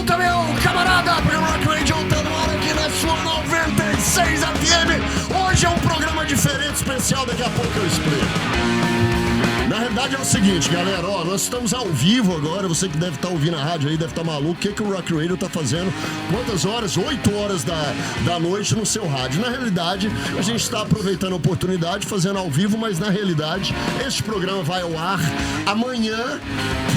volta, meu camarada! O programa Rock Radio tá no ar aqui na sua 96 FM. Hoje é um programa diferente, especial, daqui a pouco eu explico. Na realidade é o seguinte, galera, ó, nós estamos ao vivo agora, você que deve estar ouvindo a rádio aí, deve estar maluco, o que o Rock Radio tá fazendo, quantas horas? 8 horas da noite no seu rádio. Na realidade, a gente está aproveitando a oportunidade, fazendo ao vivo, mas na realidade, este programa vai ao ar amanhã,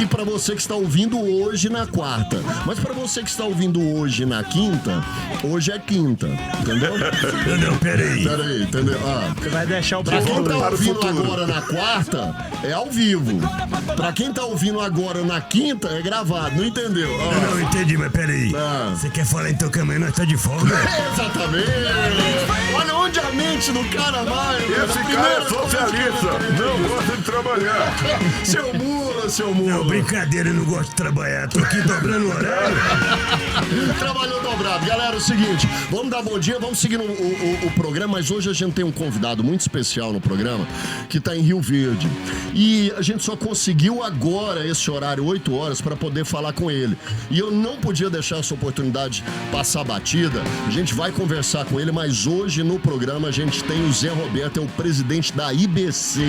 e para você que está ouvindo hoje na quarta. Mas para você que está ouvindo hoje na quinta, hoje é quinta, entendeu? Não, peraí, entendeu? Você vai deixar o Pra quem tá para o ouvindo futuro. agora na quarta, é ao vivo. Pra quem tá ouvindo agora na quinta, é gravado. Não entendeu? Não entendi, mas peraí. Ah. Você quer falar então que amanhã nós tá de folga? Exatamente. Olha onde a mente do cara vai. Esse cara é socialista, não gosta de trabalhar. Seu mula. Não, brincadeira, eu não gosto de trabalhar. Tô aqui dobrando o horário. Trabalhou dobrado. Galera, é o seguinte, vamos dar bom dia, vamos seguir o programa, mas hoje a gente tem um convidado muito especial no programa, que tá em Rio Verde. E a gente só conseguiu agora esse horário, 8 horas, para poder falar com ele. E eu não podia deixar essa oportunidade passar batida. A gente vai conversar com ele, mas hoje no programa a gente tem o Zé Roberto, é o presidente da IBC.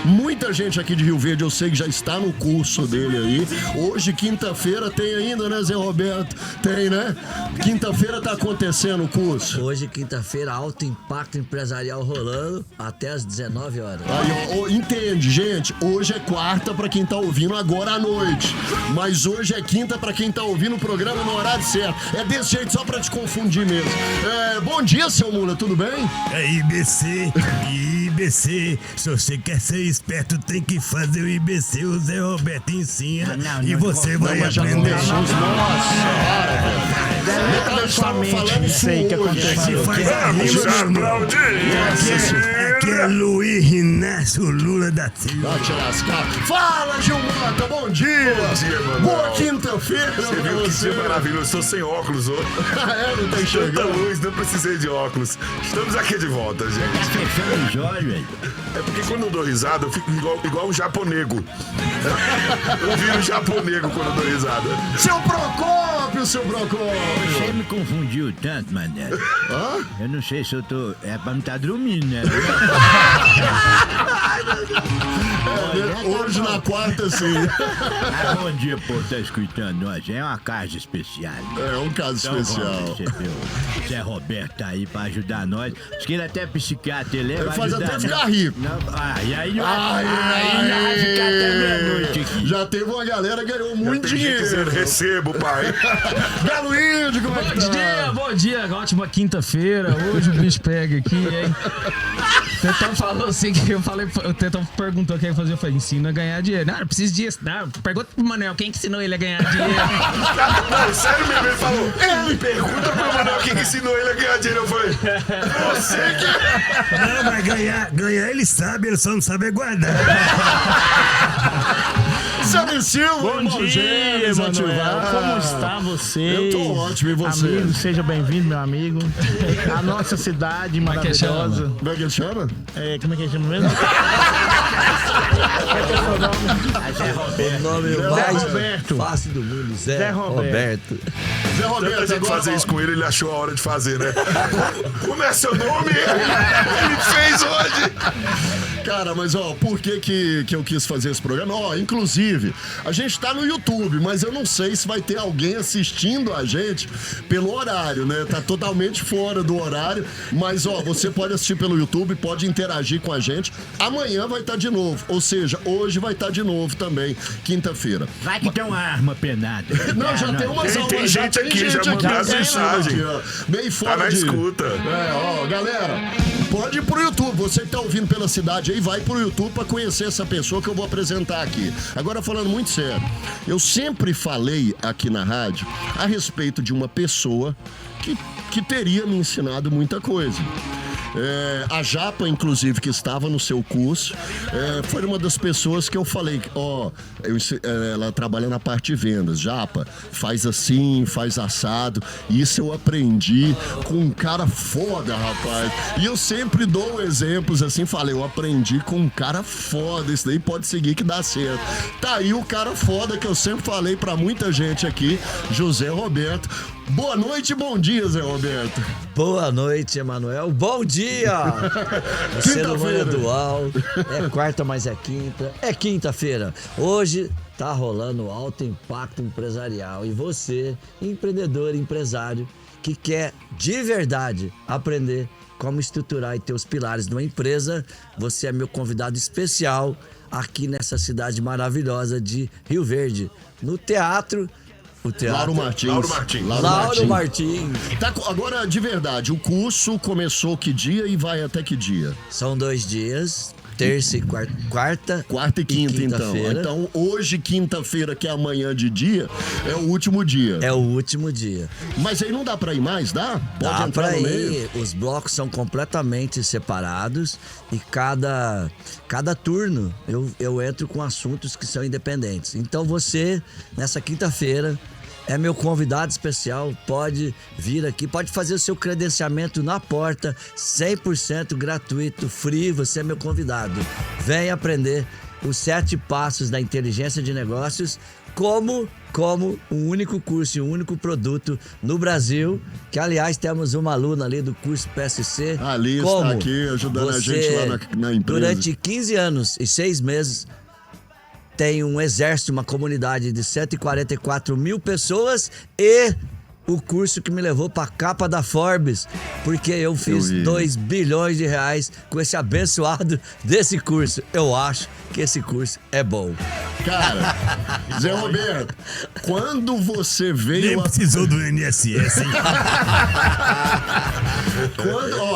Muita gente aqui de Rio Verde, eu sei que já está no curso dele aí. Hoje, quinta-feira, tem ainda, né, Zé Roberto? Tem, né? Quinta-feira tá acontecendo o curso. Hoje, quinta-feira, alto impacto empresarial rolando até às 19 horas. Aí, ó, entende, gente? Hoje é quarta pra quem tá ouvindo agora à noite. Mas hoje é quinta pra quem tá ouvindo o programa no horário certo. É desse jeito, só pra te confundir mesmo. Bom dia, seu Mula, tudo bem? É IBC, IBC. Se você quer ser esperto, tem que fazer o IBC. O Zé Roberto ensina e você vai aprender. Deleta da sua mente isso aí que aconteceu. Faz a rima, meu irmão. Aqui é Luiz Inácio Lula da Silva. Vai te lascar. Fala, Gilmanta, bom dia! Bom dia, mano. Boa quinta-feira Você pra viu que você. dia maravilhoso, estou sem óculos hoje. Não tá Tanta enxergando? luz, não precisei de óculos. Estamos aqui de volta, gente. Fechando os olhos, velho. É porque quando eu dou risada, eu fico igual um japonego. Eu viro um japonego quando eu dou risada. Seu Procópio! Você me confundiu tanto, mané. Hã? Eu não sei se eu tô... É pra me estar dormindo, né? Hoje na quarta, sim. Ah, bom dia, pô, tá escutando nós. É uma casa especial. É um caso Então especial. vamos receber o Zé Roberto tá aí pra ajudar nós. Diz que ele até é psiquiatra, ele Ele vai faz ajudar até nós. ficar rico. Não, e aí nós Ai, vai ficar até meia-noite aqui. Já teve uma galera que ganhou muito Tem gente dizendo, dinheiro. recebo, pai. Galo Índio, como é que tá? Bom dia, ótima quinta-feira. Hoje o bicho pega aqui, hein? O Tetão falou assim que eu falei, o Tetão perguntou o que ia fazer, eu falei, ensina a ganhar dinheiro. Não precisa disso, não. Pergunta pro Manel, quem que ensinou ele a ganhar dinheiro? Não, sério mesmo, ele falou. Ele pergunta pro Manuel quem que ensinou ele a ganhar dinheiro. Eu falei, você que... Não, mas ganhar ele sabe, ele só não sabe é guardar. Sérgio Silva, Bom dia, Manuel. Como está você? Eu tô ótimo, e você? Amigo, seja bem-vindo, meu amigo. A nossa cidade Como é que maravilhosa. Como é que ele chama? Como é que chama mesmo? O nome Zé mais Roberto. fácil do mundo, Zé, Zé Roberto. Zé Tanta Roberto, gente agora fazer isso com ele achou a hora de fazer, né? Como é seu nome? Ele fez hoje. Cara, mas ó, por que eu quis fazer esse programa? Ó, inclusive, a gente tá no YouTube, mas eu não sei se vai ter alguém assistindo a gente pelo horário, né? Tá totalmente fora do horário, mas ó, você pode assistir pelo YouTube, pode interagir com a gente. Amanhã vai estar de novo, ou seja, hoje vai estar de novo também, quinta-feira. Vai que tem uma arma penada. Não, já tem umas Tem aulas, gente aqui, já mandou as mensagens. Meio fora Tá na de... escuta. Ó, galera, pode ir pro YouTube. Você que tá ouvindo pela cidade aí, vai pro YouTube pra conhecer essa pessoa que eu vou apresentar aqui. Agora, falando muito sério, eu sempre falei aqui na rádio a respeito de uma pessoa que teria me ensinado muita coisa. A Japa, inclusive, que estava no seu curso, foi uma das pessoas que eu falei, ela trabalha na parte de vendas. Japa, faz assim, faz assado. Isso eu aprendi com um cara foda, rapaz. E eu sempre dou exemplos assim, falei, eu aprendi com um cara foda, isso daí pode seguir que dá certo. Tá aí o cara foda que eu sempre falei pra muita gente aqui, José Roberto. Boa noite e bom dia, Zé Roberto. Boa noite, Emanuel. Bom dia! O ser humano é dual. É quarta, mas é quinta. É quinta-feira. Hoje tá rolando alto impacto empresarial. E você, empreendedor, empresário, que quer de verdade aprender como estruturar e ter os pilares de uma empresa, você é meu convidado especial aqui nessa cidade maravilhosa de Rio Verde, no teatro. O teatro. Lauro Martins. Tá, agora, de verdade, o curso começou que dia e vai até que dia? São 2 dias, terça e quarta. Quarta e quinta, então. Então, hoje, quinta-feira, que é amanhã de dia, é o último dia. É o último dia. Mas aí não dá pra ir mais, dá? Pode dá entrar pra no ir. meio? Os blocos são completamente separados e cada turno eu entro com assuntos que são independentes. Então você, nessa quinta-feira, é meu convidado especial, pode vir aqui, pode fazer o seu credenciamento na porta, 100% gratuito, free, você é meu convidado. Vem aprender os 7 passos da inteligência de negócios como um único curso e um único produto no Brasil, que aliás temos uma aluna ali do curso PSC. A Liz está aqui ajudando a gente lá na empresa. Durante 15 anos e 6 meses, tem um exército, uma comunidade de 144 mil pessoas e o curso que me levou pra capa da Forbes, porque eu fiz 2 bilhões de reais com esse abençoado desse curso. Eu acho que esse curso é bom. Cara, Zé Roberto, quando você veio... Nem precisou do INSS, hein?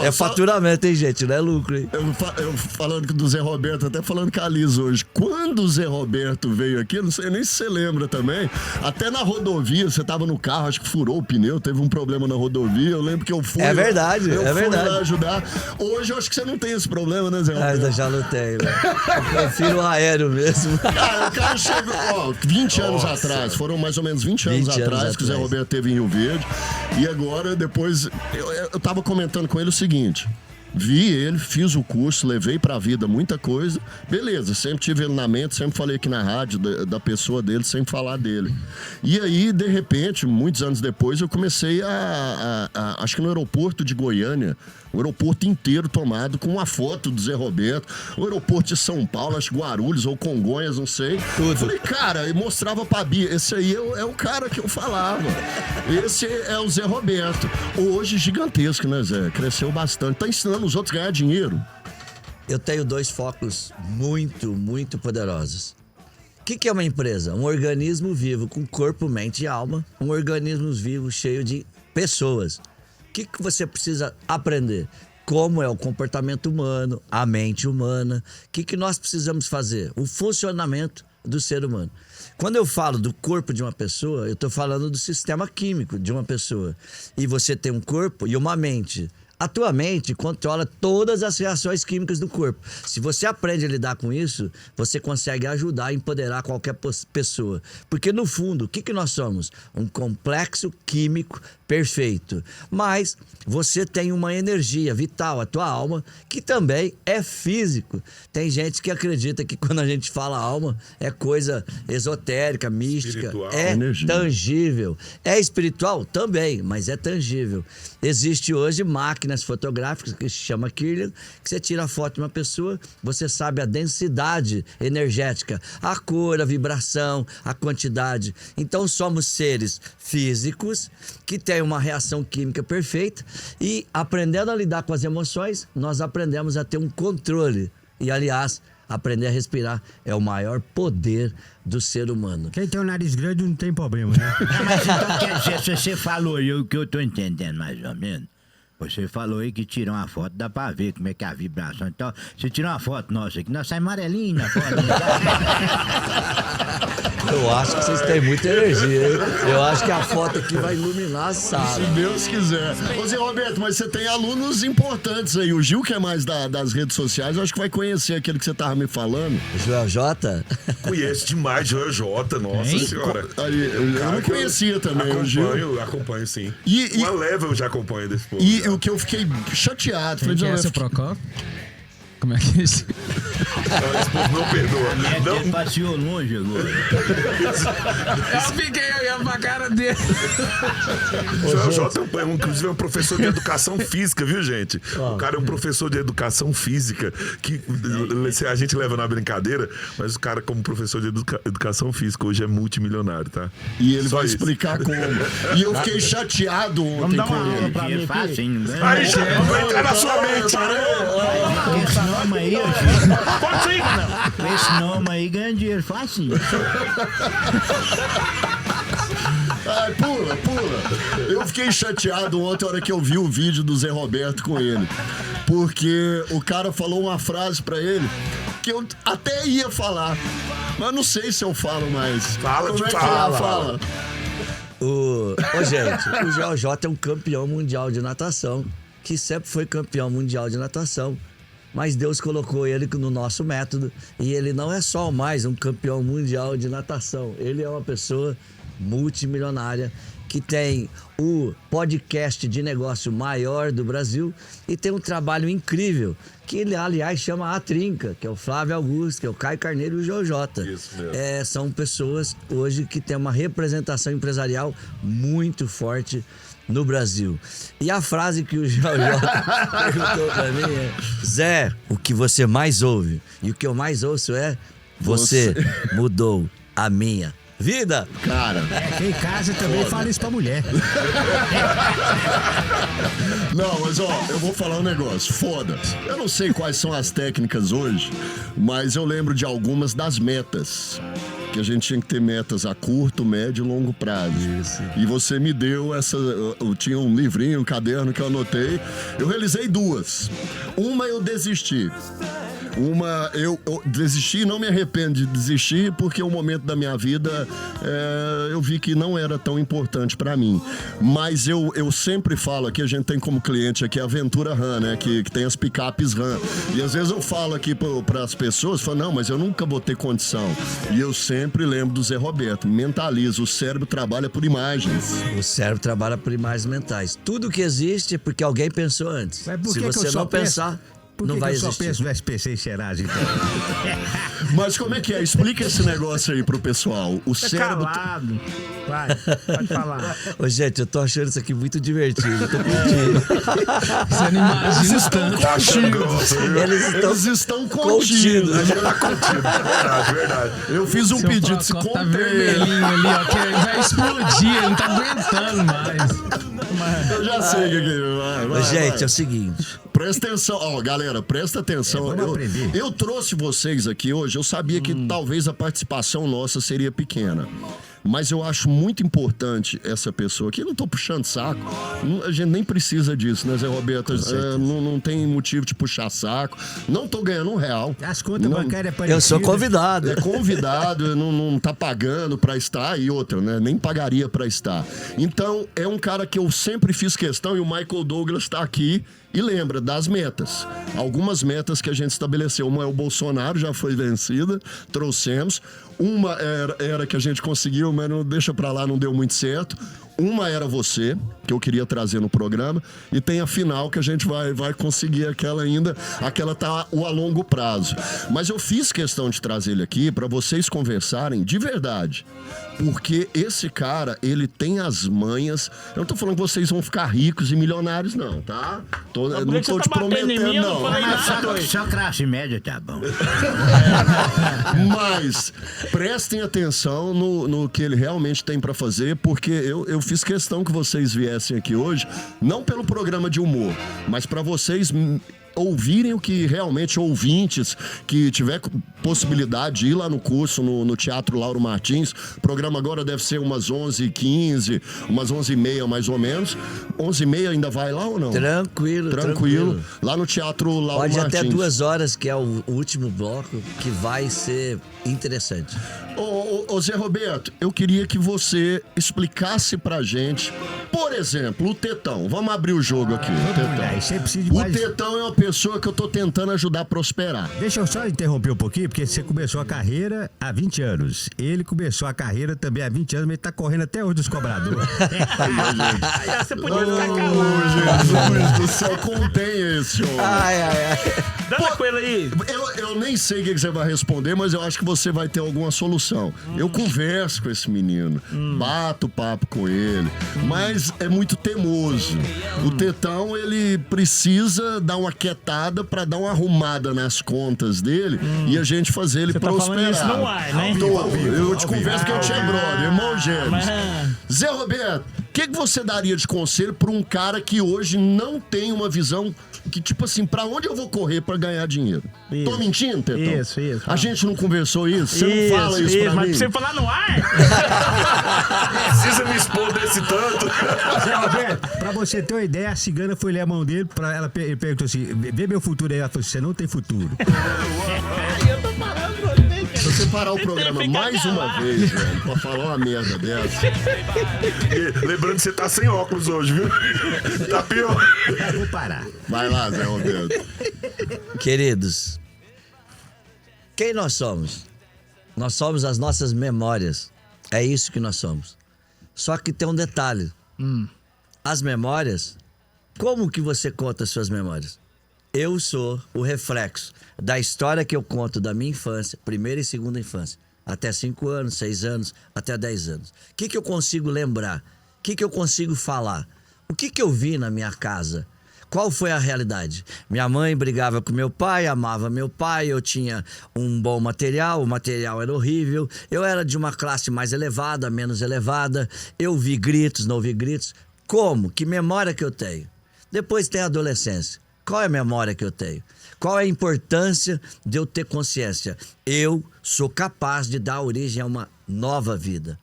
É faturamento, hein, gente? Não é lucro, hein? Eu falando do Zé Roberto, até falando com a Liz hoje. Quando o Zé Roberto veio aqui, não sei nem se você lembra também, até na rodovia, você tava no carro, acho que furou o pneu, teve um problema na rodovia, eu lembro que eu fui... É verdade, eu fui verdade. lá ajudar. Hoje eu acho que você não tem esse problema, né, Zé Roberto? Ainda já não tenho, né? Eu prefiro o aéreo mesmo. Cara, o cara chegou, 20 anos atrás, foram mais ou menos 20 anos atrás que o Zé Roberto teve em Rio Verde. E agora, depois, eu tava comentando com ele o seguinte: vi ele, fiz o curso, levei pra vida muita coisa. Beleza, sempre tive ele na mente, sempre falei aqui na rádio da pessoa dele, sempre falar dele. E aí, de repente, muitos anos depois, eu comecei acho que no aeroporto de Goiânia, o aeroporto inteiro tomado com uma foto do Zé Roberto, o aeroporto de São Paulo, acho que Guarulhos ou Congonhas, não sei. Tudo. Falei, cara, e mostrava pra Bia, esse aí é o cara que eu falava. Esse é o Zé Roberto. Hoje gigantesco, né, Zé? Cresceu bastante. Tá ensinando os outros a ganhar dinheiro. Eu tenho 2 focos muito, muito poderosos. O que é uma empresa? Um organismo vivo com corpo, mente e alma. Um organismo vivo cheio de pessoas. O que você precisa aprender? Como é o comportamento humano, a mente humana. O que nós precisamos fazer? O funcionamento do ser humano. Quando eu falo do corpo de uma pessoa, eu estou falando do sistema químico de uma pessoa. E você tem um corpo e uma mente. A tua mente controla todas as reações químicas do corpo. Se você aprende a lidar com isso, você consegue ajudar a empoderar qualquer pessoa. Porque, no fundo, o que nós somos? Um complexo químico perfeito. Mas você tem uma energia vital, a tua alma, que também é físico. Tem gente que acredita que quando a gente fala alma, é coisa esotérica, mística. Espiritual. É Energia. tangível. É espiritual? Também, mas é tangível. Existe hoje máquinas fotográficas que se chama Kirlian, que você tira a foto de uma pessoa, você sabe a densidade energética, a cor, a vibração, a quantidade. Então somos seres físicos que têm uma reação química perfeita e aprendendo a lidar com as emoções, nós aprendemos a ter um controle. E aliás, aprender a respirar é o maior poder do ser humano. Quem tem o nariz grande não tem problema, né? Mas então, quer dizer, se você falou aí o que eu tô entendendo mais ou menos, você falou aí que tirou uma foto, dá pra ver como é que é a vibração. Então, você tirou uma foto nossa aqui, nós sai amarelinho na foto. Eu acho que vocês têm muita energia, hein? Eu acho que a foto aqui vai iluminar a sala. Se Deus quiser. Ô Zé Roberto, mas você tem alunos importantes aí. O Gil, que é mais das redes sociais, eu acho que vai conhecer aquele que você tava me falando. Joel J? Conheço demais Joel J, nossa senhora. Aí, eu não conhecia também o Gil. Acompanho sim. E- Uma leva eu já acompanho desse povo. E o que eu fiquei chateado, falei, Quem é seu Procopio? Como é que é isso? Esse povo não perdoa. Ele passeou longe agora. Eu fiquei olhando pra cara dele. Joel J, inclusive, é um professor de educação física, viu, gente? O cara é um professor de educação física que a gente leva na brincadeira, mas o cara, como professor de educação física, hoje é multimilionário, tá? E ele Só vai isso. explicar como. E eu fiquei chateado ontem com ele. Pra mim, facinho, né? Aí já vai entrar na sua mente. Esse nome aí, Pode ir, não. esse nome aí ganha dinheiro facinho. Ai, pula. Eu fiquei chateado ontem, na hora que eu vi o vídeo do Zé Roberto com ele. Porque o cara falou uma frase pra ele que eu até ia falar, mas não sei se eu falo mais. Fala, Como é que fala. fala? Ô, gente, o Joel J é um campeão mundial de natação, que sempre foi campeão mundial de natação. Mas Deus colocou ele no nosso método e ele não é só mais um campeão mundial de natação. Ele é uma pessoa multimilionária que tem o podcast de negócio maior do Brasil e tem um trabalho incrível que ele, aliás, chama A Trinca, que é o Flávio Augusto, que é o Caio Carneiro e o Joel J. Isso mesmo. São pessoas hoje que têm uma representação empresarial muito forte no Brasil. E a frase que o Joel J perguntou pra mim é: Zé, o que você mais ouve? E o que eu mais ouço é: você mudou a minha vida. Cara, Quem casa também fala isso pra mulher. não, mas ó, eu vou falar um negócio, foda-se. Eu não sei quais são as técnicas hoje, mas eu lembro de algumas das metas. Que a gente tinha que ter metas a curto, médio e longo prazo. Isso. E você me deu essa. Eu tinha um livrinho, um caderno que eu anotei. Eu realizei duas. Uma eu desisti. Uma, eu desisti, não me arrependo de desistir, porque o momento da minha vida eu vi que não era tão importante pra mim. Mas eu sempre falo aqui, a gente tem como cliente aqui a Aventura Ram, né? Que tem as picapes Ram. E às vezes eu falo aqui pras pessoas, falo, não, mas eu nunca vou ter condição. E eu sempre lembro do Zé Roberto, mentaliza, o cérebro trabalha por imagens. O cérebro trabalha por imagens mentais. Tudo que existe é porque alguém pensou antes. Mas por Se que que você eu só não pensar, Por não que vai que eu só existir. penso no SPC e Serasa, então? Mas como é que é? Explica esse negócio aí pro pessoal. O cérebro. Calado. Vai, pode falar. Ô, gente, eu tô achando isso aqui muito divertido. Eu tô curtindo. Você não imagina o tanto. Tá achando grosso, viu? Eles estão contidos. Verdade. Eu fiz um Seu pedido, se Procopio tá contém. vermelhinho ali, ó, que ele vai explodir, ele não tá aguentando mais. Eu já sei o que é. Vai, Gente, vai. é o seguinte. Presta atenção, ó, galera, presta atenção. vamos aprender. Eu trouxe vocês aqui hoje, eu sabia que talvez a participação nossa seria pequena. Mas eu acho muito importante essa pessoa aqui. Eu não tô puxando saco. A gente nem precisa disso, né, Zé Roberto? Não tem motivo de puxar saco. Não tô ganhando R$1. As contas bancárias é Eu sou parecida. convidado. É convidado, não tá pagando pra estar e outra, né? Nem pagaria pra estar. Então, é um cara que eu sempre fiz questão e o Michael Douglas tá aqui e lembra das metas. Algumas metas que a gente estabeleceu. Uma é o Bolsonaro, já foi vencida, trouxemos. Uma era que a gente conseguiu, mas não deixa pra lá, não deu muito certo. Uma era você, que eu queria trazer no programa, e tem a final que a gente vai conseguir aquela ainda, aquela tá o a longo prazo. Mas eu fiz questão de trazer ele aqui para vocês conversarem de verdade, porque esse cara, ele tem as manhas. Eu não tô falando que vocês vão ficar ricos e milionários, não, tá? Não tô te prometendo, não. Só classe média tá bom. Mas prestem atenção no que ele realmente tem pra fazer, porque eu fiz questão que vocês viessem aqui hoje, não pelo programa de humor, mas pra vocês ouvirem o que realmente ouvintes que tiver possibilidade de ir lá no curso, no Teatro Lauro Martins. O programa agora deve ser umas 11h15, umas 11h30 mais ou menos. 11h30 ainda vai lá ou não? Tranquilo. Lá no Teatro Lauro Pode Martins. até 2 horas, que é o último bloco, que vai ser interessante. Ô Zé Roberto, eu queria que você explicasse pra gente, por exemplo, o Tetão. Vamos abrir o jogo aqui. O Tetão. Você precisa de O mais... Tetão é uma pessoa que eu tô tentando ajudar a prosperar. Deixa eu só interromper um pouquinho, porque você começou a carreira há 20 anos. Ele começou a carreira também há 20 anos, mas ele tá correndo até hoje dos cobradores. Você podia ficar Jesus do céu, contém esse homem. Ai. Dá com ele aí. Eu nem sei o que você vai responder, mas eu acho que você vai ter alguma solução. Eu converso com esse menino, bato papo com ele, mas é muito teimoso. O Tetão, ele precisa dar uma quietada pra dar uma arrumada nas contas dele e a gente fazer ele Você tá prosperar. falando isso no ar, né? Eu te converso que a gente é brother, irmão gêmeos. Mas- Zé Roberto, o que você daria de conselho pra um cara que hoje não tem uma visão que, tipo assim, pra onde eu vou correr pra ganhar dinheiro? Isso. Tô mentindo, Tetão? Isso. A gente não conversou isso? Você não fala isso pra mas mim? pra você falar no ar? Precisa me expor desse tanto. Zé Roberto, pra você ter uma ideia, a cigana foi ler a mão dele, ele perguntou assim, vê meu futuro aí. Ela falou assim, você não tem futuro. Se você parar o programa mais uma vez, velho, pra falar uma merda dessa... E lembrando que você tá sem óculos hoje, viu? Tá pior. Eu vou parar. Vai lá, Zé Roberto. Queridos, quem nós somos? Nós somos as nossas memórias. É isso que nós somos. Só que tem um detalhe. As memórias, como que você conta as suas memórias? Eu sou o reflexo da história que eu conto da minha infância, primeira e segunda infância, até 5 anos, 6 anos, até 10 anos. O que eu consigo lembrar? O que eu consigo falar? O que eu vi na minha casa? Qual foi a realidade? Minha mãe brigava com meu pai, amava meu pai, eu tinha um bom material, o material era horrível, eu era de uma classe mais elevada, menos elevada, eu vi gritos, não vi gritos. Como? Que memória que eu tenho? Depois tem a adolescência. Qual é a memória que eu tenho? Qual é a importância de eu ter consciência? Eu sou capaz de dar origem a uma nova vida.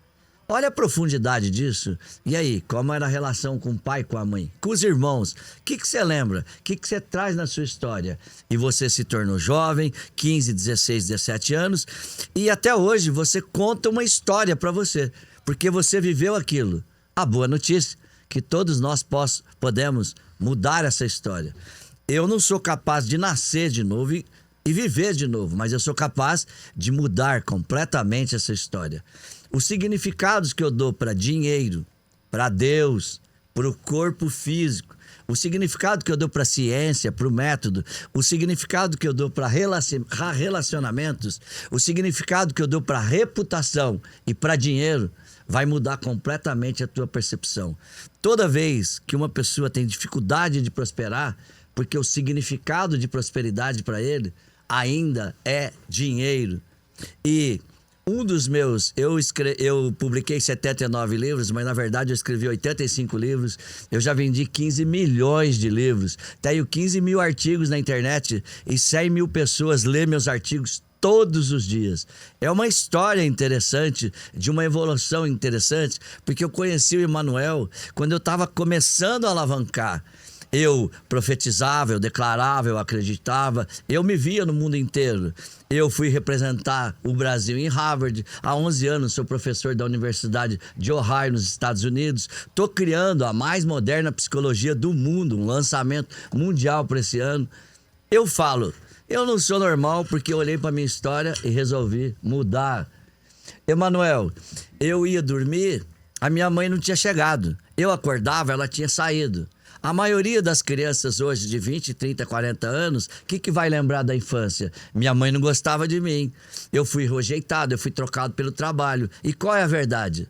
Olha a profundidade disso. E aí, como era a relação com o pai, com a mãe, com os irmãos? O que você lembra? O que você traz na sua história? E você se tornou jovem, 15, 16, 17 anos, e até hoje você conta uma história para você, porque você viveu aquilo. A boa notícia é que todos nós podemos mudar essa história. Eu não sou capaz de nascer de novo e viver de novo, mas eu sou capaz de mudar completamente essa história. Os significados que eu dou para dinheiro, para Deus, para o corpo físico, o significado que eu dou para a ciência, para o método, o significado que eu dou para relacionamentos, o significado que eu dou para reputação e para dinheiro, vai mudar completamente a tua percepção. Toda vez que uma pessoa tem dificuldade de prosperar, porque o significado de prosperidade para ele ainda é dinheiro. E um dos meus, eu publiquei 79 livros, mas na verdade eu escrevi 85 livros. Eu já vendi 15 milhões de livros. Tenho 15 mil artigos na internet e 100 mil pessoas lêem meus artigos todos os dias. É uma história interessante, de uma evolução interessante, porque eu conheci o Emanuel quando eu estava começando a alavancar. Eu profetizava, eu declarava, eu acreditava, eu me via no mundo inteiro. Eu fui representar o Brasil em Harvard. Há 11 anos sou professor da Universidade de Ohio, nos Estados Unidos. Estou criando a mais moderna psicologia do mundo, um lançamento mundial para esse ano. Eu falo, eu não sou normal porque eu olhei para minha história e resolvi mudar. Emanuel, eu ia dormir, a minha mãe não tinha chegado. Eu acordava, ela tinha saído. A maioria das crianças hoje de 20, 30, 40 anos, o que vai lembrar da infância? Minha mãe não gostava de mim. Eu fui rejeitado, eu fui trocado pelo trabalho. E qual é a verdade?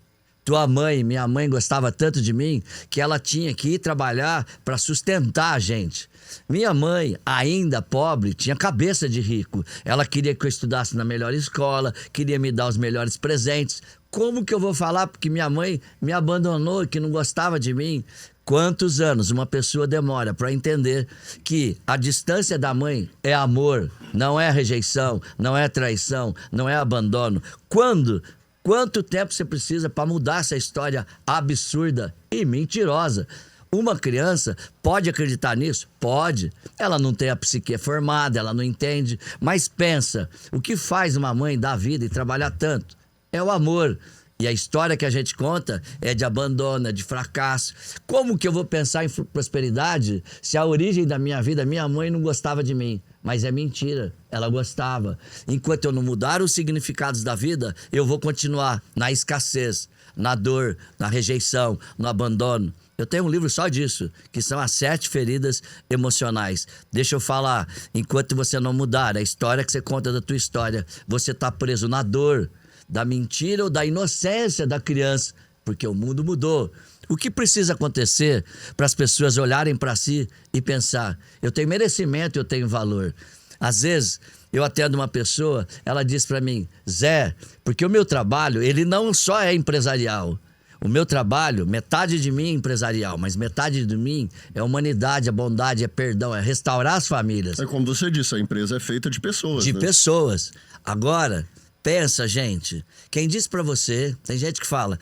minha mãe gostava tanto de mim que ela tinha que ir trabalhar para sustentar a gente. Minha mãe, ainda pobre, tinha cabeça de rico. Ela queria que eu estudasse na melhor escola, queria me dar os melhores presentes. Como que eu vou falar porque minha mãe me abandonou, que não gostava de mim? Quantos anos uma pessoa demora para entender que a distância da mãe é amor, não é rejeição, não é traição, não é abandono? Quanto tempo você precisa para mudar essa história absurda e mentirosa? Uma criança pode acreditar nisso? Pode. Ela não tem a psique formada, ela não entende. Mas pensa, o que faz uma mãe dar vida e trabalhar tanto? É o amor. E a história que a gente conta é de abandono, é de fracasso. Como que eu vou pensar em prosperidade se a origem da minha vida, minha mãe não gostava de mim? Mas é mentira, ela gostava. Enquanto eu não mudar os significados da vida, eu vou continuar na escassez, na dor, na rejeição, no abandono. Eu tenho um livro só disso, que são as 7 feridas emocionais. Deixa eu falar, enquanto você não mudar a história que você conta da tua história, você está preso na dor, da mentira ou da inocência da criança, porque o mundo mudou. O que precisa acontecer para as pessoas olharem para si e pensar, eu tenho merecimento, eu tenho valor. Às vezes, eu atendo uma pessoa, ela diz para mim, Zé, porque o meu trabalho, ele não só é empresarial. O meu trabalho, metade de mim é empresarial, mas metade de mim é humanidade, é bondade, é perdão, é restaurar as famílias. É como você disse, a empresa é feita de pessoas. De né? pessoas. Agora, pensa, gente. Quem disse pra você, tem gente que fala,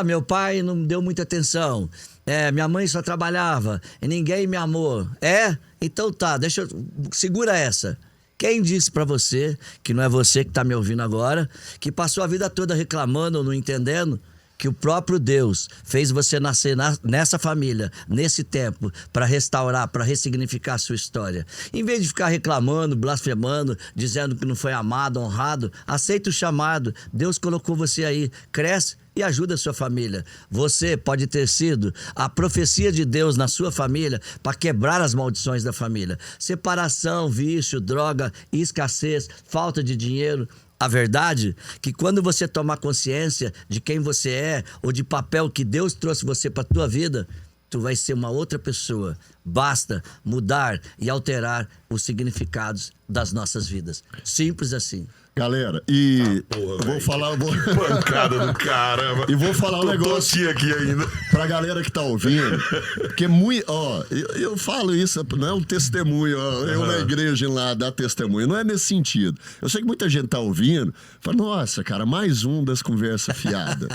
meu pai não me deu muita atenção. Minha mãe só trabalhava e ninguém me amou. Então tá, segura essa. Quem disse pra você, que não é você que tá me ouvindo agora, que passou a vida toda reclamando ou não entendendo, que o próprio Deus fez você nascer nessa família, nesse tempo, para restaurar, para ressignificar a sua história. Em vez de ficar reclamando, blasfemando, dizendo que não foi amado, honrado, aceita o chamado. Deus colocou você aí, cresce e ajuda a sua família. Você pode ter sido a profecia de Deus na sua família para quebrar as maldições da família. Separação, vício, droga, escassez, falta de dinheiro. A verdade é que quando você tomar consciência de quem você é ou de papel que Deus trouxe você para a tua vida, tu vai ser uma outra pessoa. Basta mudar e alterar os significados das nossas vidas. Simples assim. Galera, e porra, eu vou véio. falar... Pancada do caramba. E vou falar um Tô negócio aqui ainda. pra galera que tá ouvindo, porque eu falo isso, não é um testemunho, eu na igreja lá dar testemunho, não é nesse sentido. Eu sei que muita gente tá ouvindo, fala, nossa, cara, mais um das conversas fiadas,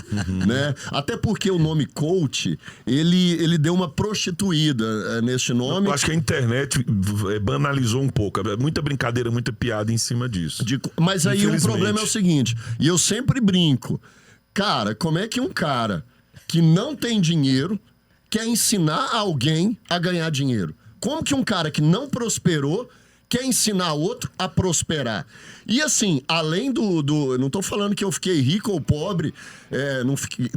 né? Até porque o nome coach, ele deu uma prostituída nesse nome. Eu acho que a internet banalizou um pouco, muita brincadeira, muita piada em cima disso. Mas aí o problema é o seguinte, e eu sempre brinco, cara, como é que um cara que não tem dinheiro quer ensinar alguém a ganhar dinheiro? Como que um cara que não prosperou quer ensinar outro a prosperar? E assim, além eu não tô falando que eu fiquei rico ou pobre,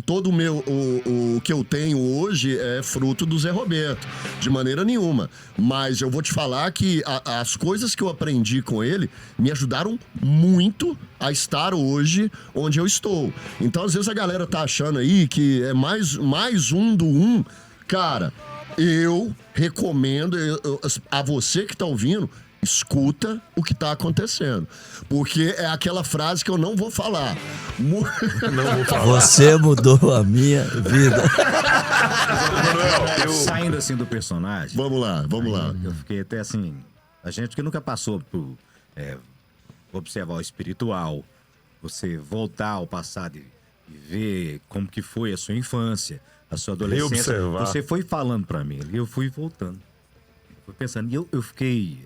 todo o que eu tenho hoje é fruto do Zé Roberto, de maneira nenhuma. Mas eu vou te falar que as coisas que eu aprendi com ele me ajudaram muito a estar hoje onde eu estou. Então, às vezes a galera tá achando aí que é mais um do um. Cara, eu recomendo a você que tá ouvindo, escuta o que tá acontecendo. Porque é aquela frase que eu não vou falar. Não vou falar. Você mudou a minha vida. Saindo assim do personagem. Vamos lá. Eu fiquei até assim. A gente que nunca passou por observar o espiritual, você voltar ao passado e ver como que foi a sua infância, a sua adolescência. Reobservar. Você foi falando pra mim e eu fui voltando. Fui pensando, e eu fiquei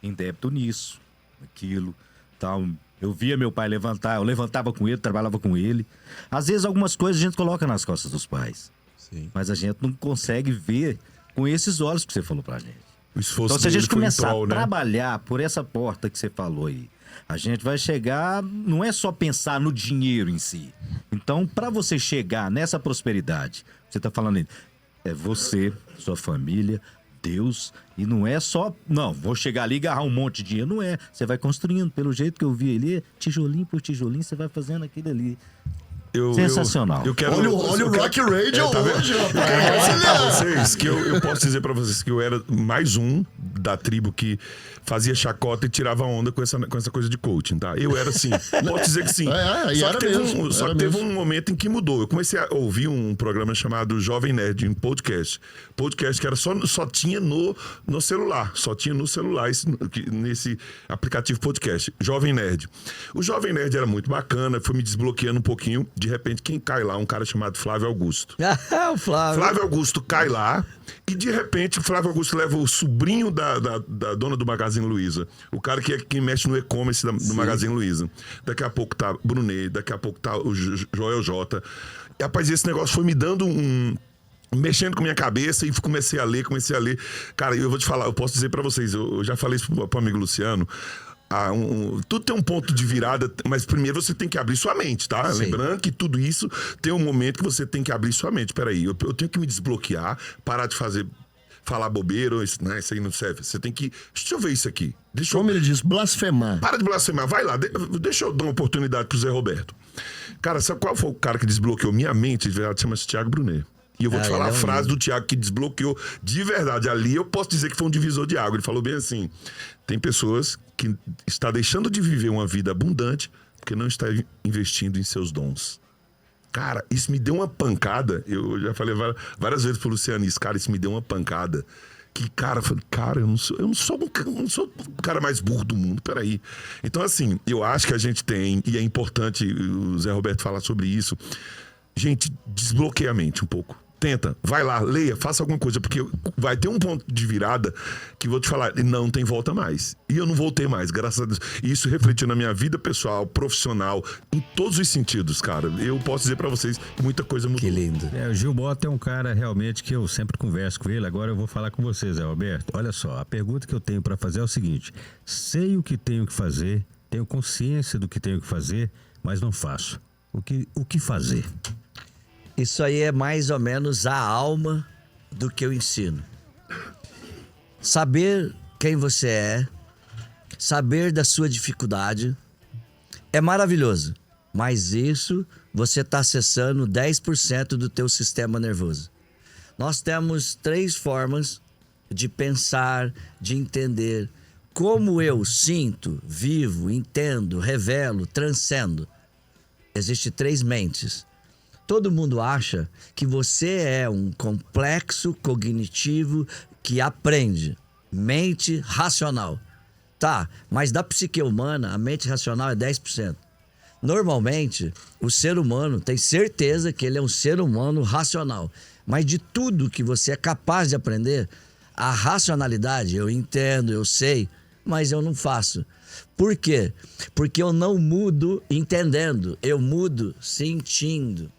em débito nisso, naquilo, tal. Eu via meu pai levantar, eu levantava com ele, trabalhava com ele. Às vezes algumas coisas a gente coloca nas costas dos pais. Sim. Mas a gente não consegue ver com esses olhos que você falou pra gente. O esforço Então, se a dele gente foi em começar prol, a né? trabalhar por essa porta que você falou aí, a gente vai chegar, não é só pensar no dinheiro em si. Então, para você chegar nessa prosperidade, você tá falando aí, é você, sua família, Deus, e não é só, não, vou chegar ali e agarrar um monte de dinheiro, não é. Você vai construindo, pelo jeito que eu vi ali, tijolinho por tijolinho, você vai fazendo aquilo ali. Sensacional. Eu quero, Olha o Rock Radio tá vendo? hoje, Eu rapaz. quero dizer pra Olha. vocês que eu posso dizer pra vocês que eu era mais um da tribo que fazia chacota e tirava onda com essa coisa de coaching, tá? Eu era assim, posso dizer que sim. E Só era que teve, mesmo, só era que teve mesmo. um momento em que mudou. Eu comecei a ouvir um programa chamado Jovem Nerd, em podcast. Podcast que era só tinha no celular. Só tinha no celular nesse aplicativo podcast. Jovem Nerd. O Jovem Nerd era muito bacana, foi me desbloqueando um pouquinho. De repente, quem cai lá? Um cara chamado Flávio Augusto. O Flávio. Flávio Augusto cai lá e de repente o Flávio Augusto leva o sobrinho da dona do Magazine Luiza, o cara que mexe no e-commerce do Magazine Luiza. Daqui a pouco tá Brunet, daqui a pouco tá o Joel J. E, rapaz, esse negócio foi me dando mexendo com minha cabeça e comecei a ler. Cara, eu vou te falar, eu posso dizer pra vocês, eu já falei isso pro amigo Luciano. Tudo tem um ponto de virada, mas primeiro você tem que abrir sua mente, tá? Sim. Lembrando que tudo isso tem um momento que você tem que abrir sua mente. Peraí, eu tenho que me desbloquear, parar de falar bobeira, isso aí não serve. Você tem que. Deixa eu ver isso aqui. Como ele diz, blasfemar. Para de blasfemar, vai lá, deixa eu dar uma oportunidade pro Zé Roberto. Cara, sabe qual foi o cara que desbloqueou minha mente? De verdade, chama-se Thiago Brunet. E eu vou te falar a frase do Thiago que desbloqueou de verdade. Ali eu posso dizer que foi um divisor de água. Ele falou bem assim: tem pessoas que está deixando de viver uma vida abundante porque não está investindo em seus dons. Cara, isso me deu uma pancada. Eu já falei várias vezes pro Luciano isso. Cara, isso me deu uma pancada. Que, cara, eu falei, cara, eu não sou o cara mais burro do mundo, peraí. Então, assim, eu acho que a gente tem, e é importante o Zé Roberto falar sobre isso. Gente, desbloqueia a mente um pouco. Tenta, vai lá, leia, faça alguma coisa, porque vai ter um ponto de virada que vou te falar, não tem volta mais. E eu não voltei mais, graças a Deus. E isso refletiu na minha vida pessoal, profissional, em todos os sentidos, cara. Eu posso dizer pra vocês que muita coisa mudou. Que lindo. O Gil Mota é um cara realmente que eu sempre converso com ele. Agora eu vou falar com você, Zé Roberto. Olha só, a pergunta que eu tenho pra fazer é o seguinte: sei o que tenho que fazer, tenho consciência do que tenho que fazer, mas não faço. O que fazer? Isso aí é mais ou menos a alma do que eu ensino. Saber quem você é, saber da sua dificuldade, é maravilhoso. Mas isso, você está acessando 10% do teu sistema nervoso. Nós temos 3 formas de pensar, de entender como eu sinto, vivo, entendo, revelo, transcendo. Existem 3 mentes. Todo mundo acha que você é um complexo cognitivo que aprende. Mente racional. Tá, mas da psique humana, a mente racional é 10%. Normalmente, o ser humano tem certeza que ele é um ser humano racional. Mas de tudo que você é capaz de aprender, a racionalidade, eu entendo, eu sei, mas eu não faço. Por quê? Porque eu não mudo entendendo, eu mudo sentindo.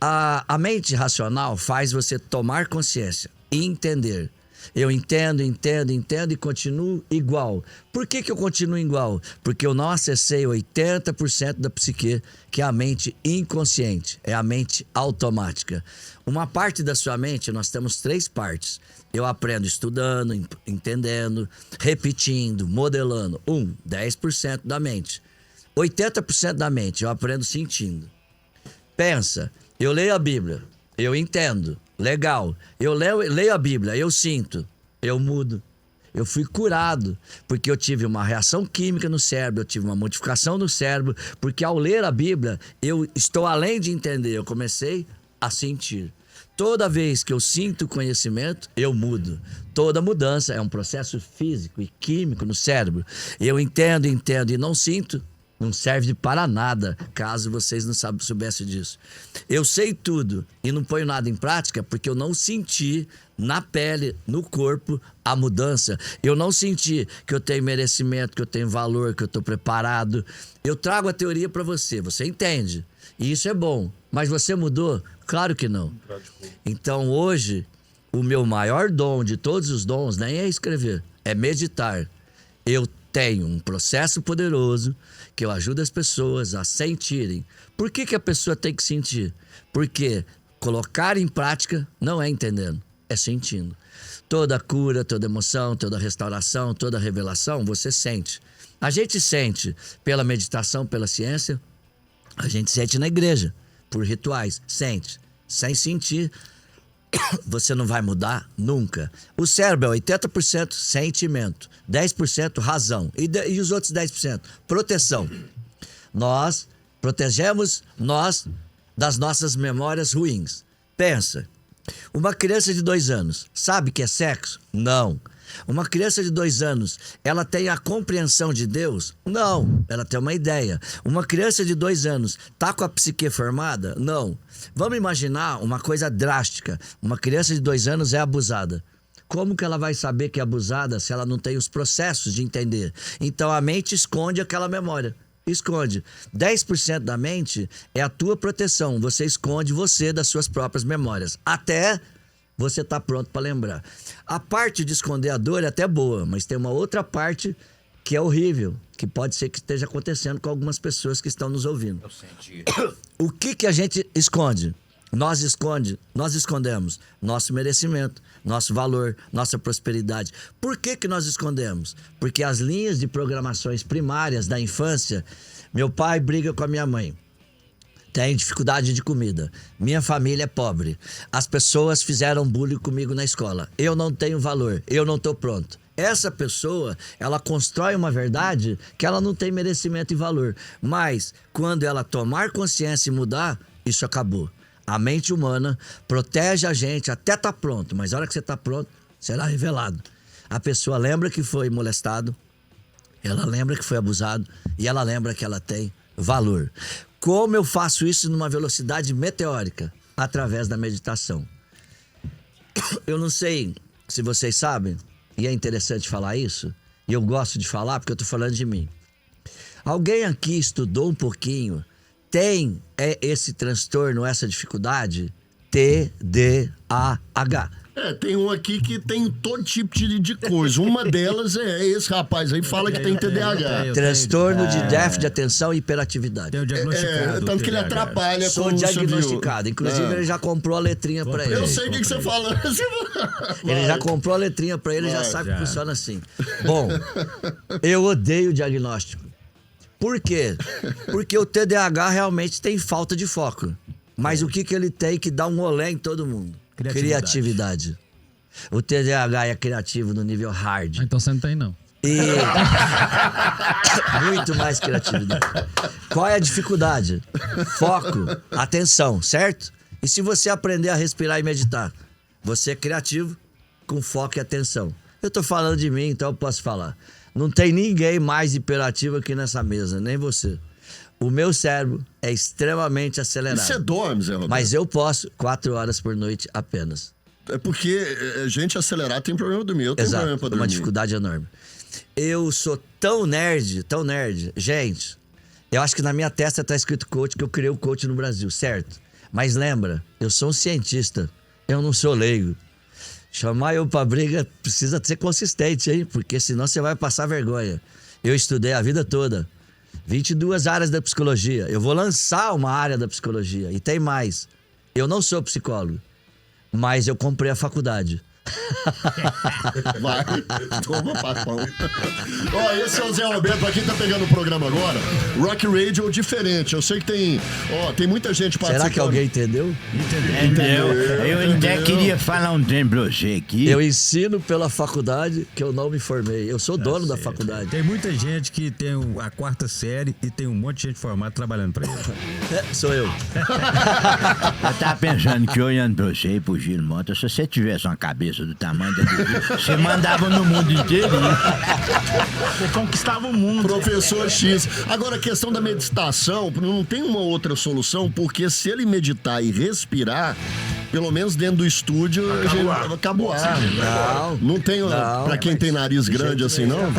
A mente racional faz você tomar consciência e entender. Eu entendo e continuo igual. Por que eu continuo igual? Porque eu não acessei 80% da psique, que é a mente inconsciente, é a mente automática. Uma parte da sua mente, nós temos 3 partes. Eu aprendo estudando, entendendo, repetindo, modelando. 10% da mente. 80% da mente eu aprendo sentindo. Pensa, eu leio a Bíblia, eu entendo, legal. Eu leio a Bíblia, eu sinto, eu mudo. Eu fui curado, porque eu tive uma reação química no cérebro, eu tive uma modificação no cérebro, porque ao ler a Bíblia, eu estou além de entender, eu comecei a sentir. Toda vez que eu sinto conhecimento, eu mudo. Toda mudança é um processo físico e químico no cérebro. Eu entendo e não sinto, não serve para nada, caso vocês não soubessem disso. Eu sei tudo e não ponho nada em prática porque eu não senti na pele, no corpo, a mudança. Eu não senti que eu tenho merecimento, que eu tenho valor, que eu estou preparado. Eu trago a teoria para você, você entende. E isso é bom. Mas você mudou? Claro que não. Então hoje, o meu maior dom de todos os dons nem é escrever, é meditar. Eu tenho um processo poderoso que eu ajudo as pessoas a sentirem. Por que a pessoa tem que sentir? Porque colocar em prática não é entendendo, é sentindo. Toda cura, toda emoção, toda restauração, toda revelação, você sente. A gente sente pela meditação, pela ciência, A gente sente na igreja, por rituais. Sente. Sem sentir, você não vai mudar nunca. O cérebro é 80% sentimento, 10% razão. E os outros 10%? Proteção. Nós protegemos nós das nossas memórias ruins. Pensa, uma criança de 2 anos sabe que é sexo? Não. Uma criança de 2 anos, ela tem a compreensão de Deus? Não. Ela tem uma ideia. Uma criança de 2 anos tá com a psique formada? Não. Vamos imaginar uma coisa drástica. Uma criança de 2 anos é abusada. Como que ela vai saber que é abusada se ela não tem os processos de entender? Então a mente esconde aquela memória. Esconde. 10% da mente é a tua proteção. Você esconde você das suas próprias memórias. Até você tá pronto para lembrar. A parte de esconder a dor é até boa, mas tem uma outra parte que é horrível, que pode ser que esteja acontecendo com algumas pessoas que estão nos ouvindo. Eu senti. O que a gente esconde? Nós escondemos nosso merecimento, nosso valor, nossa prosperidade. Por que nós escondemos? Porque as linhas de programações primárias da infância, meu pai briga com a minha mãe. Tem dificuldade de comida. Minha família é pobre. As pessoas fizeram bullying comigo na escola. Eu não tenho valor. Eu não estou pronto. Essa pessoa, ela constrói uma verdade que ela não tem merecimento e valor. Mas, quando ela tomar consciência e mudar, isso acabou. A mente humana protege a gente até estar pronto. Mas na hora que você está pronto, será revelado. A pessoa lembra que foi molestado. Ela lembra que foi abusado. E ela lembra que ela tem valor. Como eu faço isso numa velocidade meteórica? Através da meditação. Eu não sei se vocês sabem, e é interessante falar isso, e eu gosto de falar porque eu tô falando de mim. Alguém aqui estudou um pouquinho, tem esse transtorno, essa dificuldade? TDAH. Tem um aqui que tem todo tipo de coisa. Uma delas é esse rapaz aí, fala que tem TDAH. Transtorno de déficit de atenção e hiperatividade. Tem o diagnosticado. Tanto que ele atrapalha Sou como você viu. diagnosticado. Inclusive, ele já comprou a letrinha pra ele. Eu sei o que você fala. Ele já comprou a letrinha pra ele e já sabe que funciona assim. Bom, eu odeio o diagnóstico. Por quê? Porque o TDAH realmente tem falta de foco. Mas o que ele tem que dá um olé em todo mundo? Criatividade. O TDAH é criativo no nível hard. Então você não tem, não. E muito mais criatividade. Qual é a dificuldade? Foco, atenção, certo? E se você aprender a respirar e meditar? Você é criativo com foco e atenção. Eu tô falando de mim, então eu posso falar. Não tem ninguém mais hiperativo aqui nessa mesa, nem você. O meu cérebro é extremamente acelerado. E você dorme, Zé Roberto? Mas eu posso 4 horas por noite apenas. É porque gente acelerada tem problema de dormir. Eu tenho problema pra dormir. Uma dificuldade enorme. Eu sou tão nerd. Gente, eu acho que na minha testa tá escrito coach, que eu criei o coach no Brasil, certo? Mas lembra, eu sou um cientista. Eu não sou leigo. Chamar eu pra briga precisa ser consistente, hein? Porque senão você vai passar vergonha. Eu estudei a vida toda. 22 áreas da psicologia. Eu vou lançar uma área da psicologia. E tem mais. Eu não sou psicólogo, mas eu comprei a faculdade. Vai, toma papão. Ó, esse é o Zé Roberto, pra quem tá pegando o programa agora. Rock Radio diferente. Eu sei que tem muita gente participando. Será que alguém entendeu? Entendeu? Eu ainda queria falar um trem pra você aqui. Eu ensino pela faculdade que eu não me formei. Eu sou dono da faculdade. Tem muita gente que tem a 4ª série e tem um monte de gente formada trabalhando pra ele. Sou eu. Eu tava pensando que olhando pra você e pro Giro Mota, se você tivesse uma cabeça do tamanho da Dudu, você mandava no mundo inteiro. Você conquistava o mundo. Professor X. Agora, a questão da meditação, não tem uma outra solução, porque se ele meditar e respirar, pelo menos dentro do estúdio, acaba o ar. Não tem, pra quem tem nariz grande assim, não?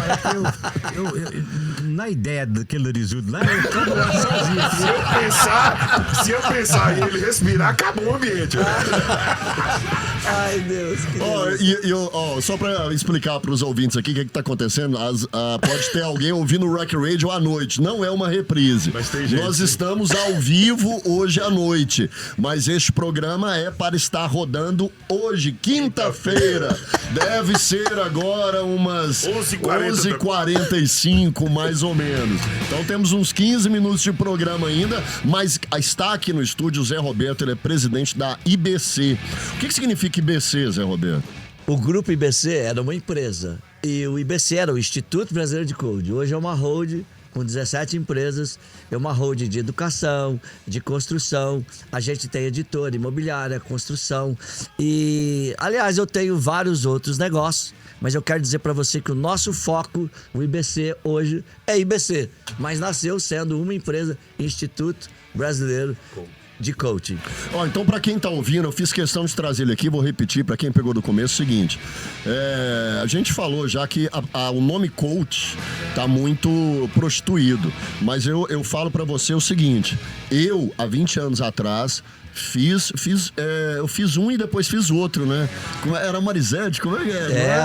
Na ideia daquele narisudo lá, eu acabo lá sozinho. Se eu pensar em ele respirar, acabou o ambiente. Ai, Deus. Só pra explicar pros ouvintes aqui o que tá acontecendo, pode ter alguém ouvindo o Rock Radio à noite. Não é uma reprise. Mas tem gente. Nós estamos ao vivo hoje à noite. Mas este programa é para estar rodando hoje, quinta-feira. Deve ser agora umas 11h45, mais ou menos. Então temos uns 15 minutos de programa ainda, mas está aqui no estúdio o Zé Roberto, ele é presidente da IBC. O que significa IBC, Zé Roberto? O grupo IBC era uma empresa e o IBC era o Instituto Brasileiro de Code. Hoje é uma hold com 17 empresas, é uma hold de educação, de construção. A gente tem editora, imobiliária, construção e, aliás, eu tenho vários outros negócios, mas eu quero dizer para você que o nosso foco, o IBC hoje é IBC, mas nasceu sendo uma empresa, Instituto Brasileiro de Coaching. Ó, então pra quem tá ouvindo, eu fiz questão de trazer ele aqui, vou repetir pra quem pegou do começo o seguinte, a gente falou já que o nome coach tá muito prostituído, mas eu falo pra você o seguinte, eu, há 20 anos atrás, eu fiz um e depois fiz outro, né? Era a Marisete? Como é que é?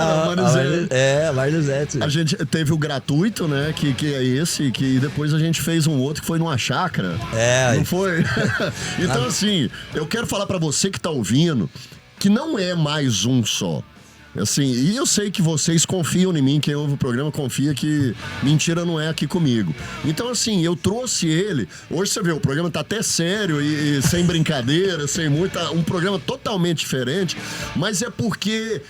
A Marisete. A gente teve o gratuito, né? Que é esse, que depois a gente fez um outro que foi numa chácara. Não foi? Então, assim, eu quero falar pra você que tá ouvindo que não é mais um só. Assim, e eu sei que vocês confiam em mim, quem ouve o programa confia que mentira não é aqui comigo. Então, assim, eu trouxe ele. Hoje você vê, o programa tá até sério e sem brincadeira, sem muita. Um programa totalmente diferente, mas é porque.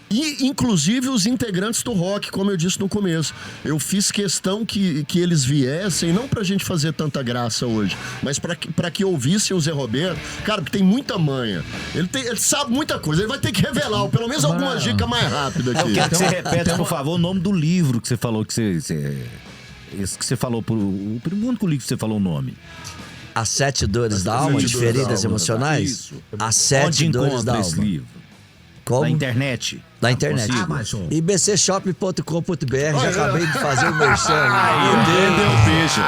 E, inclusive, os integrantes do rock, como eu disse no começo. Eu fiz questão que eles viessem, não pra gente fazer tanta graça hoje, mas pra que ouvissem o Zé Roberto. Cara, porque tem muita manha. Ele sabe muita coisa. Ele vai ter que revelar, ou pelo menos alguma dica mais rápida aqui. Eu quero que você repete, por favor, o nome do livro que você falou, esse que você falou, o único livro que você falou o nome. As 7 dores da alma, de feridas emocionais? Isso. As 7 dores da alma. Esse livro? Como? Na internet. Na internet. Amazon. ibcshop.com.br. Já acabei de fazer o merchan.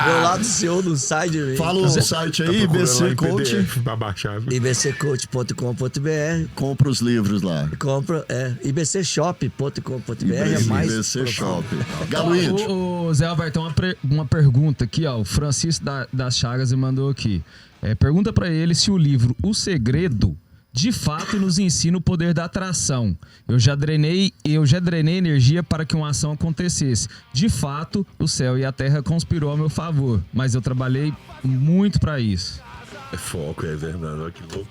Meu lado CEO não sai de mim. Fala o site aí, IBC Coach. Pra baixar. ibccoach.com.br. Compra os livros lá. Compra, ibcshop.com.br. É mais IBC Shop. Galuíde. O Zé Alberto, uma pergunta aqui, ó. O Francisco das Chagas me mandou aqui. Pergunta pra ele se o livro O Segredo de fato nos ensina o poder da atração. Eu já drenei energia para que uma ação acontecesse. De fato, o céu e a terra conspirou a meu favor, mas eu trabalhei muito para isso. É foco, é verdade. Olha que louco.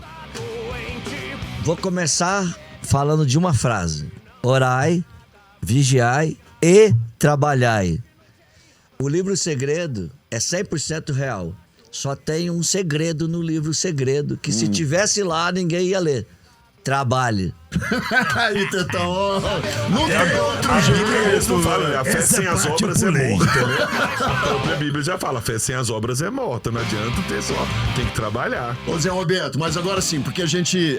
Vou começar falando de uma frase. Orai, vigiai e trabalhai. O livro Segredo é 100% real. Só tem um segredo no livro Segredo, que se tivesse lá, ninguém ia ler. Trabalhe. Aí, Tetão, não tem outro jeito. Não fala, a fé sem as obras é morta, né? A própria Bíblia já fala, a fé sem as obras é morta. Não adianta ter só, tem que trabalhar. Ô Zé Roberto, mas agora sim, porque a gente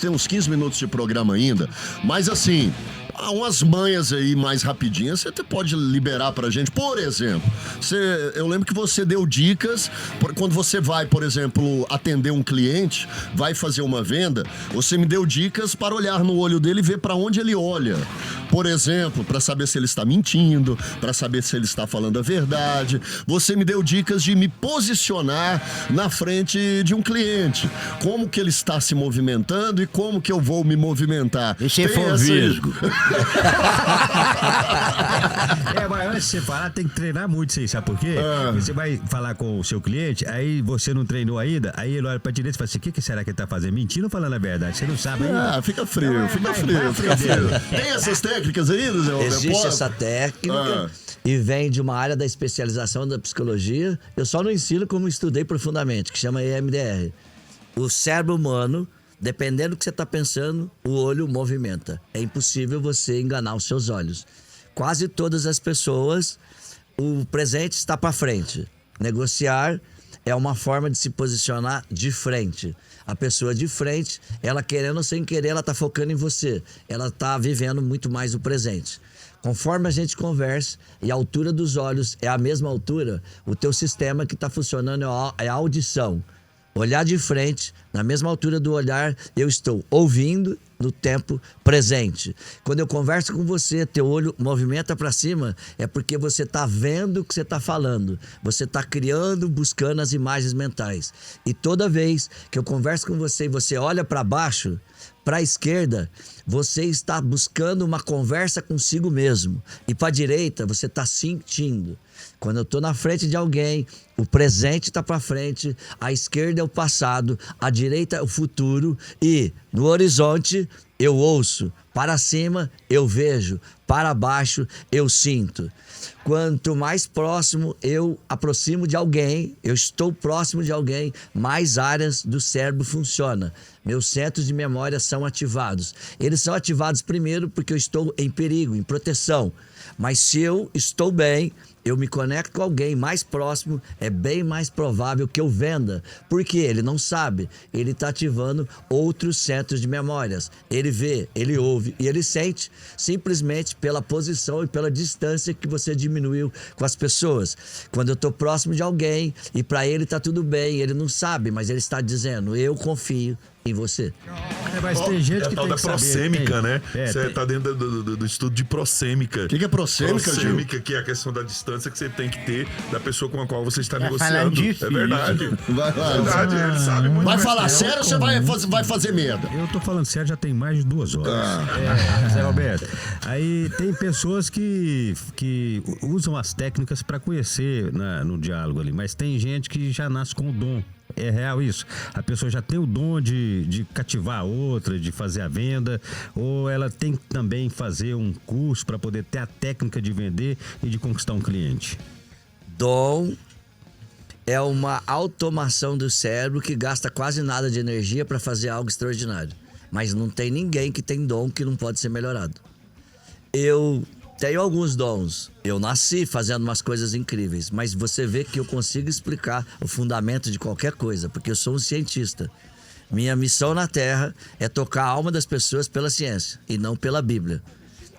tem uns 15 minutos de programa ainda, mas assim, há umas manhas aí mais rapidinhas, você até pode liberar pra gente. Por exemplo, eu lembro que você deu dicas, quando você vai, por exemplo, atender um cliente, vai fazer uma venda, você me deu dicas para olhar no olho dele e ver para onde ele olha. Por exemplo, para saber se ele está mentindo, para saber se ele está falando a verdade. Você me deu dicas de me posicionar na frente de um cliente. Como que ele está se movimentando e como que eu vou me movimentar. E se for visgo? Mas antes de você falar, tem que treinar muito isso aí, sabe por quê? Você vai falar com o seu cliente, aí você não treinou ainda, aí ele olha pra direita e fala assim, o que será que ele tá fazendo? Mentindo ou falando a verdade? Você não sabe ainda. Fica frio. Tem essas técnicas aí, Zé Roberto? Existe essa técnica e vem de uma área da especialização da psicologia. Eu só não ensino como estudei profundamente, que chama EMDR. O cérebro humano, dependendo do que você está pensando, o olho movimenta. É impossível você enganar os seus olhos. Quase todas as pessoas, o presente está para frente. Negociar é uma forma de se posicionar de frente. A pessoa de frente, ela querendo ou sem querer, ela está focando em você. Ela está vivendo muito mais o presente. Conforme a gente conversa e a altura dos olhos é a mesma altura, o teu sistema que está funcionando é a audição. Olhar de frente, na mesma altura do olhar, eu estou ouvindo no tempo presente. Quando eu converso com você, teu olho movimenta para cima, é porque você está vendo o que você está falando. Você está criando, buscando as imagens mentais. E toda vez que eu converso com você e você olha para baixo, para a esquerda, você está buscando uma conversa consigo mesmo. E para a direita, você está sentindo. Quando eu tô na frente de alguém, o presente tá para frente, a esquerda é o passado, a direita é o futuro e no horizonte eu ouço, para cima eu vejo, para baixo eu sinto. Quanto mais próximo eu aproximo de alguém, eu estou próximo de alguém, mais áreas do cérebro funcionam. Meus centros de memória são ativados. Eles são ativados primeiro porque eu estou em perigo, em proteção. Mas se eu estou bem, eu me conecto com alguém mais próximo, é bem mais provável que eu venda. Porque ele não sabe, ele está ativando outros centros de memórias. Ele vê, ele ouve e ele sente simplesmente pela posição e pela distância que você diminuiu com as pessoas. Quando eu estou próximo de alguém e para ele está tudo bem, ele não sabe, mas ele está dizendo, eu confio em você. Mas tem gente É a que tal tem da que saber, prossêmica, tem. né? É, Você tem- tá dentro do estudo de prossêmica. O que é prossêmica, Gil? Prossêmica, que é a questão da distância que você tem que ter da pessoa com a qual você está Tá negociando. falando difícil. É verdade. Vai, É verdade, ele sabe muito. Vai mais falar que eu. sério ou você vai fazer merda? Eu tô falando sério, já tem mais de 2 horas. Zé Roberto, aí tem pessoas que usam as técnicas para conhecer no diálogo ali, mas tem gente que já nasce com o dom. É real isso? A pessoa já tem o dom de cativar a outra, de fazer a venda, ou ela tem que também fazer um curso para poder ter a técnica de vender e de conquistar um cliente? Dom é uma automação do cérebro que gasta quase nada de energia para fazer algo extraordinário. Mas não tem ninguém que tem dom que não pode ser melhorado. Eu tenho alguns dons. Eu nasci fazendo umas coisas incríveis, mas você vê que eu consigo explicar o fundamento de qualquer coisa, porque eu sou um cientista. Minha missão na Terra é tocar a alma das pessoas pela ciência e não pela Bíblia.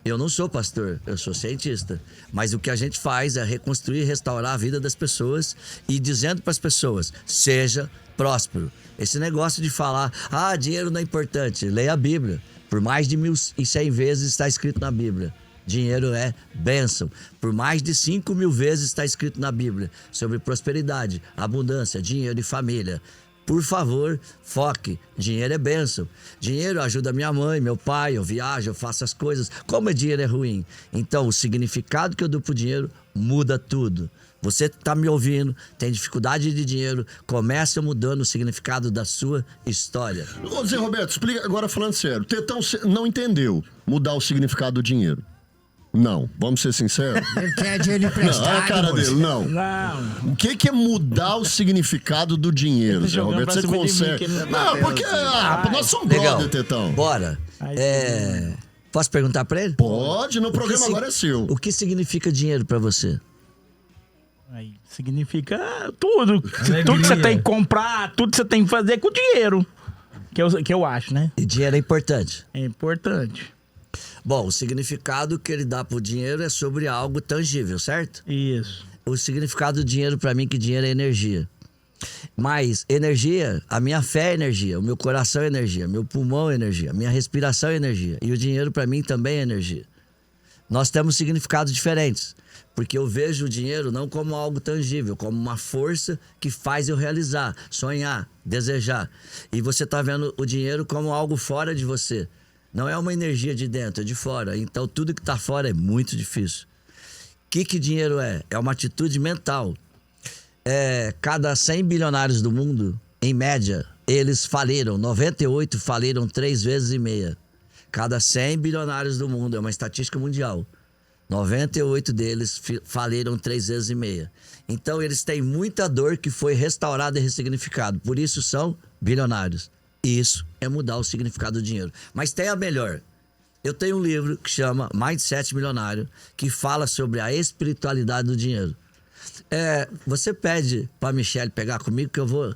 Eu não sou pastor, eu sou cientista. Mas o que a gente faz é reconstruir e restaurar a vida das pessoas e dizendo para as pessoas, seja próspero. Esse negócio de falar, dinheiro não é importante, leia a Bíblia. Por mais de 1.100 vezes está escrito na Bíblia. Dinheiro é bênção. Por mais de 5.000 vezes está escrito na Bíblia sobre prosperidade, abundância, dinheiro e família. Por favor, foque. Dinheiro é bênção. Dinheiro ajuda minha mãe, meu pai, eu viajo, eu faço as coisas. Como dinheiro é ruim? Então, o significado que eu dou pro dinheiro muda tudo. Você está me ouvindo, tem dificuldade de dinheiro, começa mudando o significado da sua história. Ô, Zé Roberto, explica agora falando sério. Tetão não entendeu mudar o significado do dinheiro. Não, vamos ser sinceros. Ele quer dinheiro Não, emprestado. olha a cara dele, não. Não. O que é mudar o significado do dinheiro, Zé jogando Roberto? pra Você cima de mim, consegue. que ele não Não, bateu, porque nós somos Legal. brother, Tetão. Bora. Ai, Posso perguntar pra ele? Pode, no programa si- agora é seu. O que significa dinheiro pra você? Aí significa tudo. Alegria. Tudo que você tem que comprar, tudo que você tem que fazer com dinheiro. Que eu acho, né? E dinheiro é importante. É importante. Bom, o significado que ele dá pro dinheiro é sobre algo tangível, certo? Isso. O significado do dinheiro pra mim que dinheiro é energia. Mas energia, a minha fé é energia, o meu coração é energia, meu pulmão é energia, a minha respiração é energia. E o dinheiro pra mim também é energia. Nós temos significados diferentes, porque eu vejo o dinheiro não como algo tangível, como uma força que faz eu realizar, sonhar, desejar. E você tá vendo o dinheiro como algo fora de você. Não é uma energia de dentro, é de fora. Então tudo que tá fora é muito difícil. O que dinheiro é? É uma atitude mental. Cada 100 bilionários do mundo, em média, eles faliram. 98 faliram 3 vezes e meia. Cada 100 bilionários do mundo, é uma estatística mundial. 98 deles faliram 3 vezes e meia. Então eles têm muita dor que foi restaurada e ressignificada. Por isso são bilionários. Isso é mudar o significado do dinheiro. Mas tem a melhor. Eu tenho um livro que chama Mindset Milionário, que fala sobre a espiritualidade do dinheiro. Você pede pra Michelle pegar comigo que eu vou...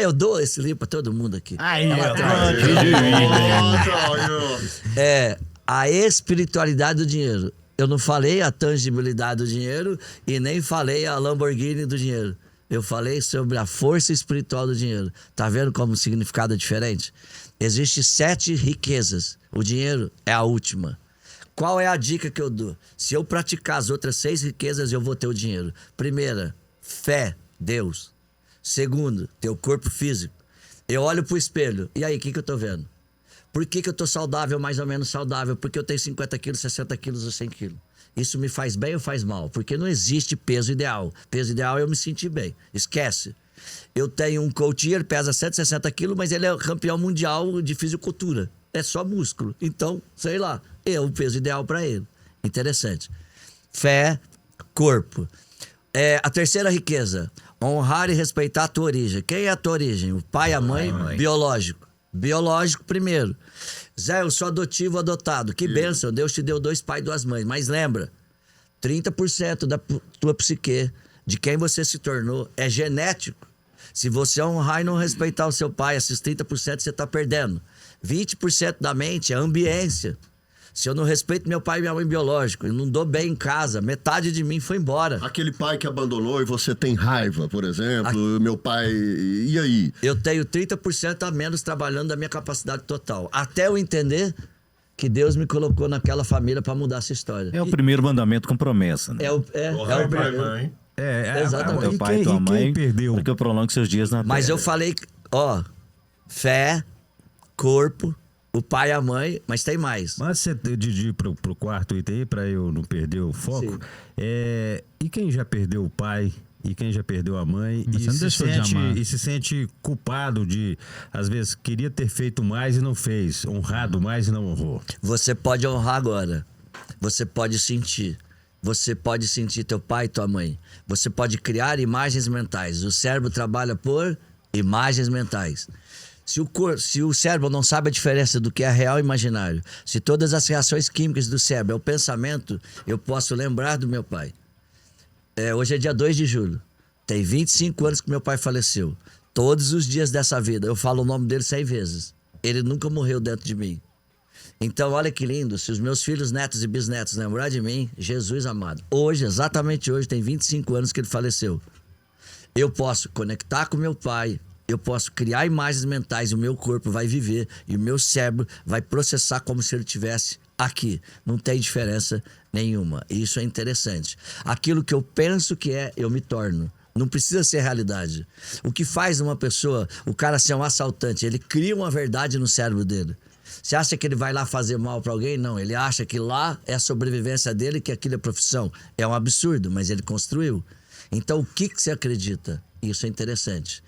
eu dou esse livro pra todo mundo aqui. Aí, Ela ó. traz. A espiritualidade do dinheiro. Eu não falei a tangibilidade do dinheiro e nem falei a Lamborghini do dinheiro. Eu falei sobre a força espiritual do dinheiro. Tá vendo como o significado é diferente? Existem 7 riquezas. O dinheiro é a última. Qual é a dica que eu dou? Se eu praticar as outras 6 riquezas, eu vou ter o dinheiro. Primeira, fé, Deus. Segundo, teu corpo físico. Eu olho pro espelho. E aí, o que eu tô vendo? Por que eu tô saudável, mais ou menos saudável? Porque eu tenho 50 quilos, 60 quilos ou 100 quilos. Isso me faz bem ou faz mal? Porque não existe peso ideal. Peso ideal é eu me sentir bem. Esquece. Eu tenho um coach, ele pesa 160 quilos, mas ele é campeão mundial de fisicultura. É só músculo. Então, sei lá, é o peso ideal para ele. Interessante. Fé, corpo. A terceira riqueza, honrar e respeitar a tua origem. Quem é a tua origem? O pai, a mãe, biológico. Biológico primeiro. Zé, eu sou adotivo, adotado. Que bênção, Deus te deu 2 pais e 2 mães. Mas lembra, 30% da tua psique, de quem você se tornou, é genético. Se você honrar e não respeitar o seu pai, esses 30% você está perdendo. 20% da mente é ambiência. Se eu não respeito meu pai e minha mãe biológico, eu não dou bem em casa, metade de mim foi embora. Aquele pai que abandonou e você tem raiva, por exemplo, meu pai... E aí? Eu tenho 30% a menos trabalhando da minha capacidade total. Até eu entender que Deus me colocou naquela família para mudar essa história. É o primeiro mandamento com promessa, né? É o pai, mãe. Exatamente. Teu pai e tua mãe, perdeu? porque eu prolongo seus dias na terra. Mas eu falei, ó, fé, corpo, o pai e a mãe, mas tem mais. Mas você, Didi, pro quarto item aí, pra eu não perder o foco, Sim. E quem já perdeu o pai, e quem já perdeu a mãe, Você não deixou de amar. e se sente culpado de, às vezes, queria ter feito mais e não fez, honrado mais e não honrou. Você pode honrar agora. Você pode sentir. Você pode sentir teu pai e tua mãe. Você pode criar imagens mentais. O cérebro trabalha por imagens mentais. Se o cérebro não sabe a diferença do que é real e imaginário, se todas as reações químicas do cérebro é o pensamento, eu posso lembrar do meu pai. Hoje é dia 2 de julho. Tem 25 anos que meu pai faleceu. Todos os dias dessa vida, eu falo o nome dele 100 vezes. Ele nunca morreu dentro de mim. Então, olha que lindo. Se os meus filhos, netos e bisnetos lembrar de mim, Jesus amado. Hoje, exatamente hoje, tem 25 anos que ele faleceu. Eu posso conectar com meu pai, eu posso criar imagens mentais e o meu corpo vai viver e o meu cérebro vai processar como se ele estivesse aqui. Não tem diferença nenhuma. E isso é interessante. Aquilo que eu penso que é, eu me torno. Não precisa ser realidade. O que faz uma pessoa, o cara ser um assaltante, ele cria uma verdade no cérebro dele. Você acha que ele vai lá fazer mal pra alguém? Não, ele acha que lá é a sobrevivência dele, que aquilo é profissão. É um absurdo, mas ele construiu. Então, o que você acredita? Isso é interessante.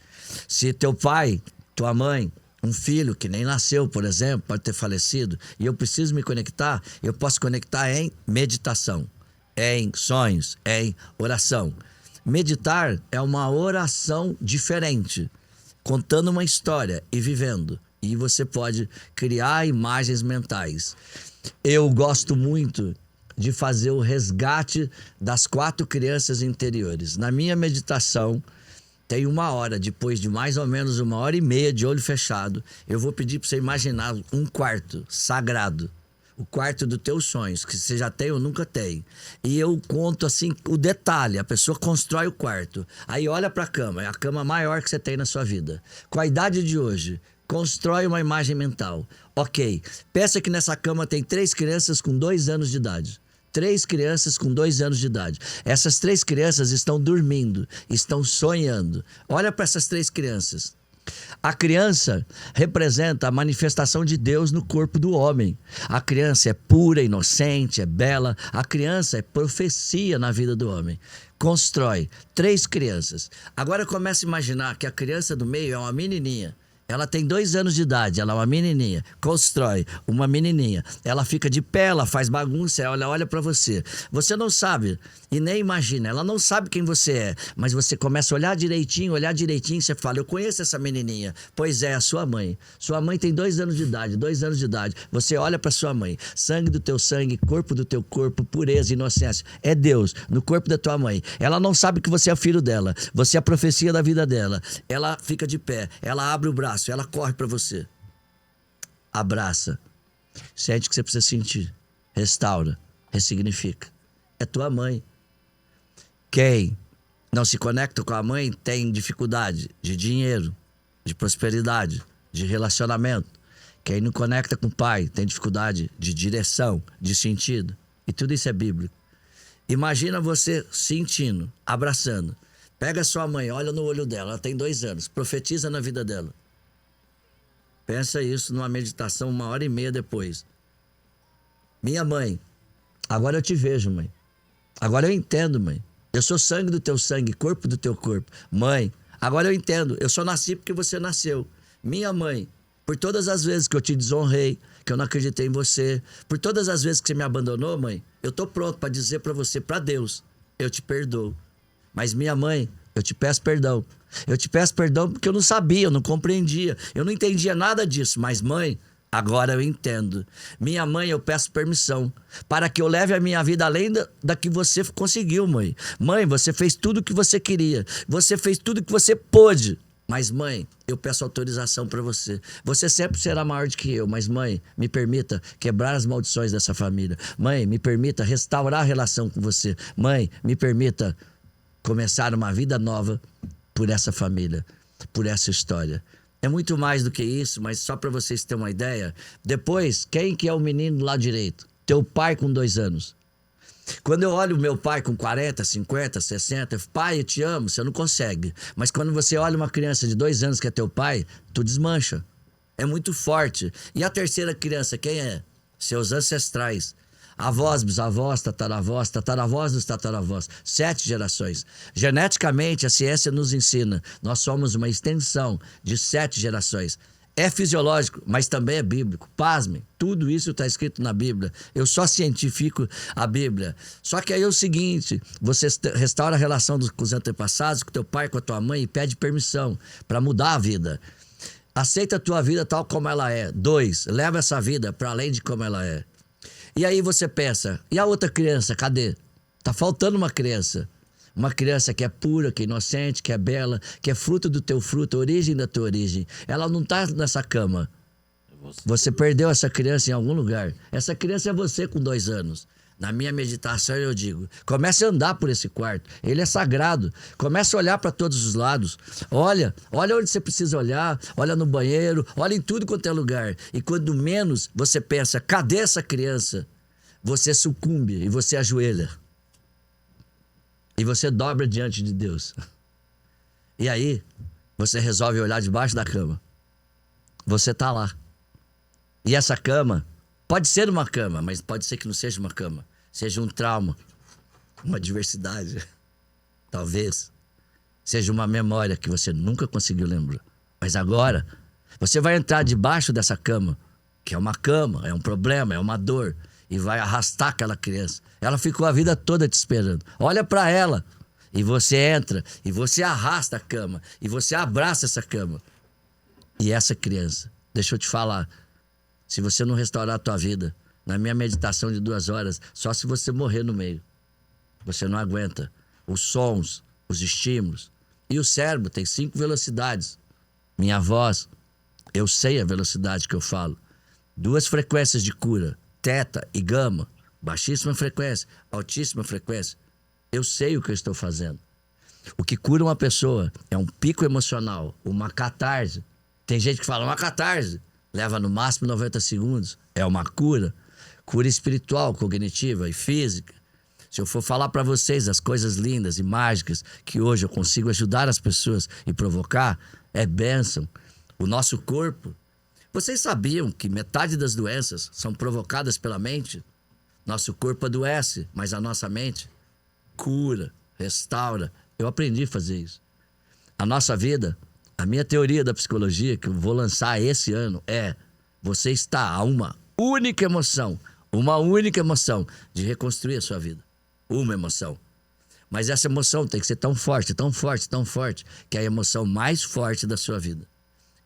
Se teu pai, tua mãe, um filho que nem nasceu, por exemplo, pode ter falecido, e eu preciso me conectar, eu posso conectar em meditação, em sonhos, em oração. Meditar é uma oração diferente, contando uma história e vivendo. E você pode criar imagens mentais. Eu gosto muito de fazer o resgate das 4 crianças interiores. Na minha meditação, tem 1 hora, depois de mais ou menos 1h30 de olho fechado, eu vou pedir para você imaginar um quarto sagrado. O quarto dos teus sonhos, que você já tem ou nunca tem. E eu conto assim o detalhe, a pessoa constrói o quarto. Aí olha para a cama, é a cama maior que você tem na sua vida. Com a idade de hoje, constrói uma imagem mental. Ok, pensa que nessa cama tem 3 crianças com 2 anos de idade. 3 crianças com 2 anos de idade. Essas 3 crianças estão dormindo, estão sonhando. Olha para essas 3 crianças. A criança representa a manifestação de Deus no corpo do homem. A criança é pura, inocente, é bela. A criança é profecia na vida do homem. Constrói 3 crianças. Agora começa a imaginar que a criança do meio é uma menininha. Ela tem 2 anos de idade, ela é uma menininha. Constrói uma menininha. Ela fica de pé, ela faz bagunça, ela olha pra você. Você não sabe e nem imagina. Ela não sabe quem você é. Mas você começa a olhar direitinho, você fala, eu conheço essa menininha. Pois é, a sua mãe. Sua mãe tem 2 anos de idade, 2 anos de idade. Você olha pra sua mãe. Sangue do teu sangue, corpo do teu corpo, pureza, inocência. É Deus no corpo da tua mãe. Ela não sabe que você é filho dela. Você é a profecia da vida dela. Ela fica de pé, ela abre o braço. Ela corre pra você. Abraça. Sente o que você precisa sentir. Restaura. Ressignifica. É tua mãe. Quem não se conecta com a mãe tem dificuldade de dinheiro, de prosperidade, de relacionamento. Quem não conecta com o pai tem dificuldade de direção, de sentido. E tudo isso é bíblico. Imagina você sentindo, abraçando. Pega sua mãe, olha no olho dela. Ela tem 2 anos. Profetiza na vida dela. Pensa isso numa meditação 1h30 depois. Minha mãe, Agora eu te vejo, mãe. Agora eu entendo, mãe. Eu sou sangue do teu sangue, corpo do teu corpo. Mãe, agora eu entendo. Eu só nasci porque você nasceu. Minha mãe, por todas as vezes que eu te desonrei, que eu não acreditei em você, por todas as vezes que você me abandonou, mãe, eu tô pronto para dizer para você, para Deus, eu te perdoo. Mas minha mãe, eu te peço perdão. Eu te peço perdão porque eu não sabia, eu não compreendia, eu não entendia nada disso. Mas mãe, agora eu entendo. Minha mãe, eu peço permissão para que eu leve a minha vida além da que você conseguiu, mãe. Mãe, você fez tudo o que você queria. Você fez tudo o que você pôde. Mas mãe, eu peço autorização para você. Você sempre será maior do que eu. Mas mãe, me permita quebrar as maldições dessa família. Mãe, me permita restaurar a relação com você. Mãe, me permita começar uma vida nova por essa família, por essa história. É muito mais do que isso, mas só para vocês terem uma ideia. Depois, quem que é o menino do lado direito? Teu pai com 2 anos. Quando eu olho o meu pai com 40, 50, 60, eu falo, pai, eu te amo, você não consegue. Mas quando você olha uma criança de 2 anos que é teu pai, tu desmancha. É muito forte. E a terceira criança, quem é? Seus ancestrais. Avós, bisavós, tataravós, tataravós dos tataravós. 7 gerações. Geneticamente, a ciência nos ensina. Nós somos uma extensão de 7 gerações. É fisiológico, mas também é bíblico. Pasmem, tudo isso está escrito na Bíblia. Eu só cientifico a Bíblia. Só que aí é o seguinte, você restaura a relação com os antepassados, com teu pai, com a tua mãe e pede permissão para mudar a vida. Aceita a tua vida tal como ela é. 2, leva essa vida para além de como ela é. E aí você pensa, e a outra criança, cadê? Tá faltando uma criança. Uma criança que é pura, que é inocente, que é bela, que é fruto do teu fruto, origem da tua origem. Ela não tá nessa cama. Você perdeu essa criança em algum lugar. Essa criança é você com 2 anos. Na minha meditação eu digo, comece a andar por esse quarto. Ele é sagrado. Comece a olhar para todos os lados. Olha onde você precisa olhar. Olha no banheiro. Olha em tudo quanto é lugar. E quando menos você pensa, cadê essa criança? Você sucumbe e você ajoelha. E você dobra diante de Deus. E aí, você resolve olhar debaixo da cama. Você tá lá. E essa cama, pode ser uma cama, mas pode ser que não seja uma cama. Seja um trauma, uma adversidade. Talvez seja uma memória que você nunca conseguiu lembrar. Mas agora, você vai entrar debaixo dessa cama, que é uma cama, é um problema, é uma dor. E vai arrastar aquela criança. Ela ficou a vida toda te esperando. Olha para ela. E você entra. E você arrasta a cama. E você abraça essa cama. E essa criança. Deixa eu te falar. Se você não restaurar a tua vida, na minha meditação de 2 horas, só se você morrer no meio. Você não aguenta. Os sons, os estímulos. E o cérebro tem 5 velocidades. Minha voz, eu sei a velocidade que eu falo. 2 frequências de cura. Teta e gama, baixíssima frequência, altíssima frequência. Eu sei o que eu estou fazendo. O que cura uma pessoa é um pico emocional, uma catarse. Tem gente que fala, uma catarse leva no máximo 90 segundos. É uma cura. Cura espiritual, cognitiva e física. Se eu for falar para vocês as coisas lindas e mágicas que hoje eu consigo ajudar as pessoas e provocar, é bênção. O nosso corpo. Vocês sabiam que metade das doenças são provocadas pela mente? Nosso corpo adoece, mas a nossa mente cura, restaura. Eu aprendi a fazer isso. A nossa vida, a minha teoria da psicologia, que eu vou lançar esse ano, é: você está a uma única emoção de reconstruir a sua vida. Uma emoção. Mas essa emoção tem que ser tão forte, tão forte, tão forte, que é a emoção mais forte da sua vida.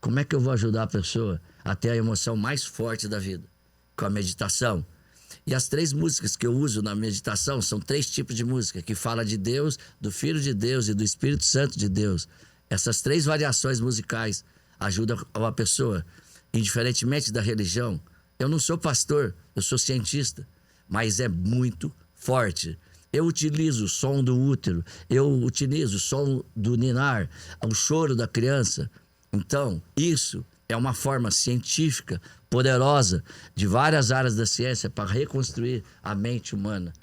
Como é que eu vou ajudar a pessoa a ter a emoção mais forte da vida? Com a meditação. E as 3 músicas que eu uso na meditação são 3 tipos de música, que fala de Deus, do Filho de Deus e do Espírito Santo de Deus. Essas 3 variações musicais ajudam uma pessoa, indiferentemente da religião. Eu não sou pastor, eu sou cientista, mas é muito forte. Eu utilizo o som do útero, eu utilizo o som do ninar, o choro da criança. Então, isso é uma forma científica, poderosa, de várias áreas da ciência para reconstruir a mente humana.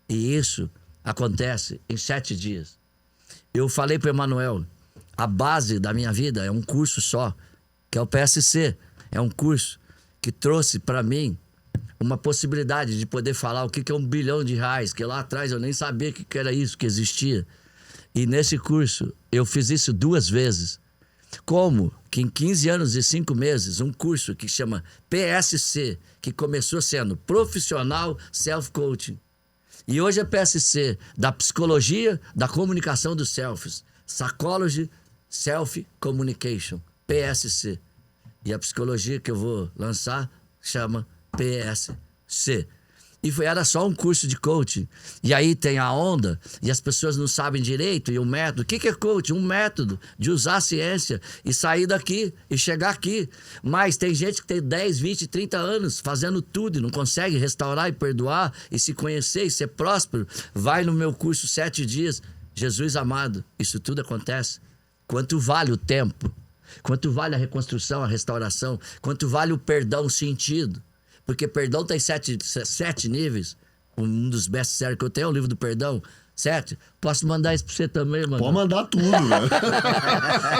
E isso acontece em 7 dias. Eu falei para o Emanuel, a base da minha vida é um curso só, que é o PSC. É um curso que trouxe para mim uma possibilidade de poder falar o que é R$1 bilhão, que lá atrás eu nem sabia que era isso que existia. E nesse curso, eu fiz isso 2 vezes. Como que em 15 anos e 5 meses, um curso que chama PSC, que começou sendo Profissional Self-Coaching, e hoje é PSC, da Psicologia da Comunicação dos Selfies, Psychology Self-Communication, PSC. E a psicologia que eu vou lançar chama PSC. E era só um curso de coaching. E aí tem a onda, e as pessoas não sabem direito, e o método. O que é coaching? Um método de usar a ciência e sair daqui e chegar aqui. Mas tem gente que tem 10, 20, 30 anos fazendo tudo e não consegue restaurar e perdoar e se conhecer e ser próspero. Vai no meu curso 7 dias. Jesus amado, isso tudo acontece. Quanto vale o tempo? Quanto vale a reconstrução, a restauração? Quanto vale o perdão sentido? Porque perdão tem 7 níveis. Um dos best-sellers que eu tenho é o livro do perdão. 7. Posso mandar isso pra você também, mano? Pode mandar tudo, velho.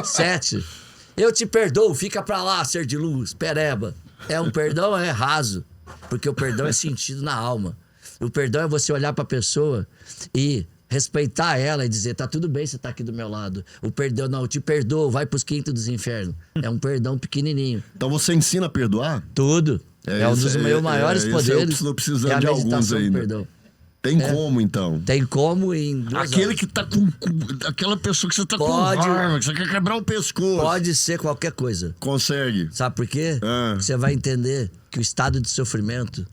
7. Eu te perdoo, fica pra lá, ser de luz, pereba. Um perdão é raso. Porque o perdão é sentido na alma. O perdão é você olhar pra pessoa e respeitar ela e dizer, tá tudo bem você tá aqui do meu lado. O perdão, não, eu te perdoo, vai pros quintos dos infernos. É um perdão pequenininho. Então você ensina a perdoar? Tudo. É um dos meus maiores poderes. Eu estou precisando de alguns ainda. Perdão. Tem como, então? Tem como em 2 Aquele horas. que tá com... Aquela pessoa que você tá com raiva, que você quer quebrar o pescoço. Pode ser qualquer coisa. Consegue. Sabe por quê? Você vai entender que o estado de sofrimento...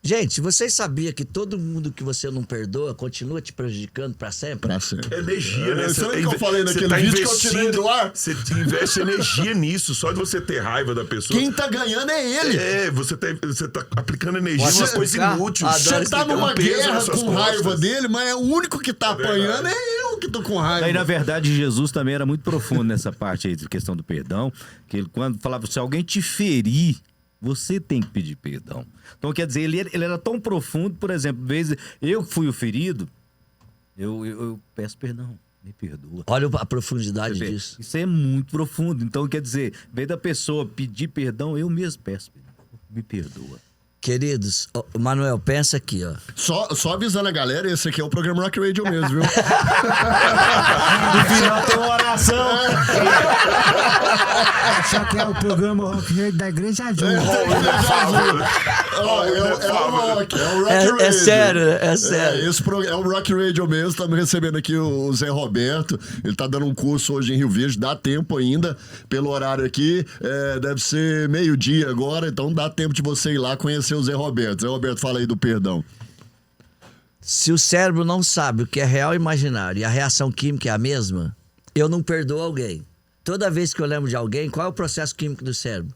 Gente, vocês sabiam que todo mundo que você não perdoa continua te prejudicando pra sempre? Pra sempre. Energia, né? Isso é o que eu falei naquele vídeo que eu tirei do ar. Você investe energia nisso, só de você ter raiva da pessoa. Quem tá ganhando é ele. Você tá aplicando energia Pode numa coisa explicar? inútil. Você tá numa um peso guerra nas suas com raiva costas. dele, mas é o único que tá apanhando é eu que tô com raiva. Aí, na verdade, Jesus também era muito profundo nessa parte aí de questão do perdão, que ele, quando falava, se alguém te ferir, você tem que pedir perdão. Então, quer dizer, ele era tão profundo, por exemplo, vezes eu fui o ferido, eu peço perdão, me perdoa. Olha a profundidade disso. Isso é muito profundo. Então, quer dizer, em vez da pessoa pedir perdão, eu mesmo peço perdão, me perdoa. Queridos, Manuel, pensa aqui, ó. Só avisando a galera, esse aqui é o programa Rock Radio mesmo, viu? No final tem uma oração. Só que é o programa Rock Radio da Igreja Azul. É o Rock Radio. É sério, é sério. É o Rock Radio mesmo. Estamos recebendo aqui o Zé Roberto. Ele tá dando um curso hoje em Rio Verde. Dá tempo ainda, pelo horário aqui. Deve ser 12:00 agora, então dá tempo de você ir lá conhecer o Zé Roberto. Zé Roberto, fala aí do perdão. Se o cérebro não sabe o que é real e imaginário e a reação química é a mesma, eu não perdoo alguém. Toda vez que eu lembro de alguém, qual é o processo químico do cérebro?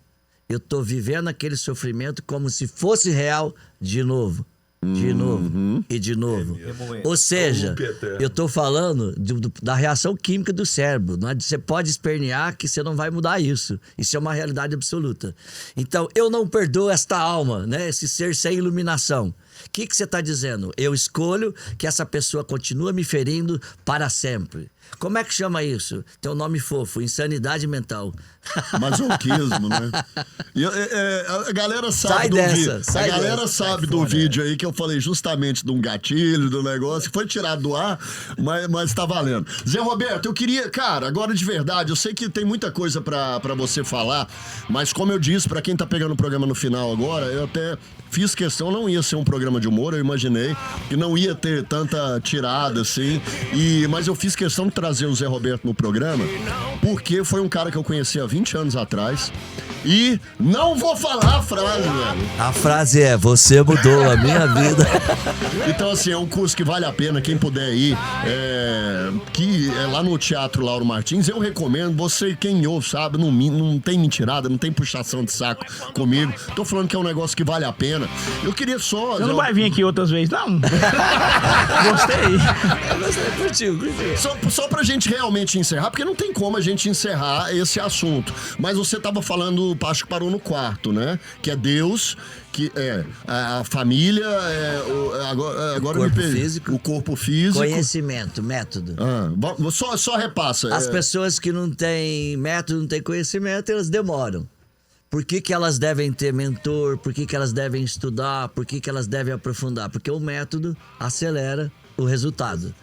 Eu tô vivendo aquele sofrimento como se fosse real de novo. De novo e de novo. Ou seja, eu tô falando da reação química do cérebro. Não é? Você pode espernear que você não vai mudar isso. Isso é uma realidade absoluta. Então, eu não perdoo esta alma, né? Esse ser sem iluminação. O que você está dizendo? Eu escolho que essa pessoa continue me ferindo para sempre. Como é que chama isso? Tem um nome fofo, insanidade mental. Masoquismo, né? E, a galera sabe Sai do dessa, vídeo. sai A galera dessa. sabe do vídeo aí que eu falei justamente de um gatilho, do negócio, que foi tirado do ar, mas tá valendo. Zé Roberto, eu queria, cara, agora de verdade, eu sei que tem muita coisa pra você falar, mas como eu disse, pra quem tá pegando o programa no final agora, eu até fiz questão, não ia ser um programa de humor, eu imaginei que não ia ter tanta tirada assim, mas eu fiz questão de trazer o Zé Roberto no programa, porque foi um cara que eu conheci há 20 anos atrás, e não vou falar a frase, velho. A frase é, você mudou a minha vida. Então, assim, é um curso que vale a pena, quem puder ir, que é lá no Teatro Lauro Martins, eu recomendo, você, quem ouve, sabe, não tem mentirada, não tem puxação de saco comigo, tô falando que é um negócio que vale a pena. Eu queria só... Você não vai vir aqui outras vezes, não? Gostei. Só pra gente realmente encerrar, porque não tem como a gente encerrar esse assunto, mas você tava falando, acho que parou no quarto, né? Que é Deus, que é a família, agora corpo físico. o corpo físico. Conhecimento, método. Só repassa. As pessoas que não têm método, não têm conhecimento, elas demoram. Por que elas devem ter mentor? Por que elas devem estudar? Por que elas devem aprofundar? Porque o método acelera o resultado.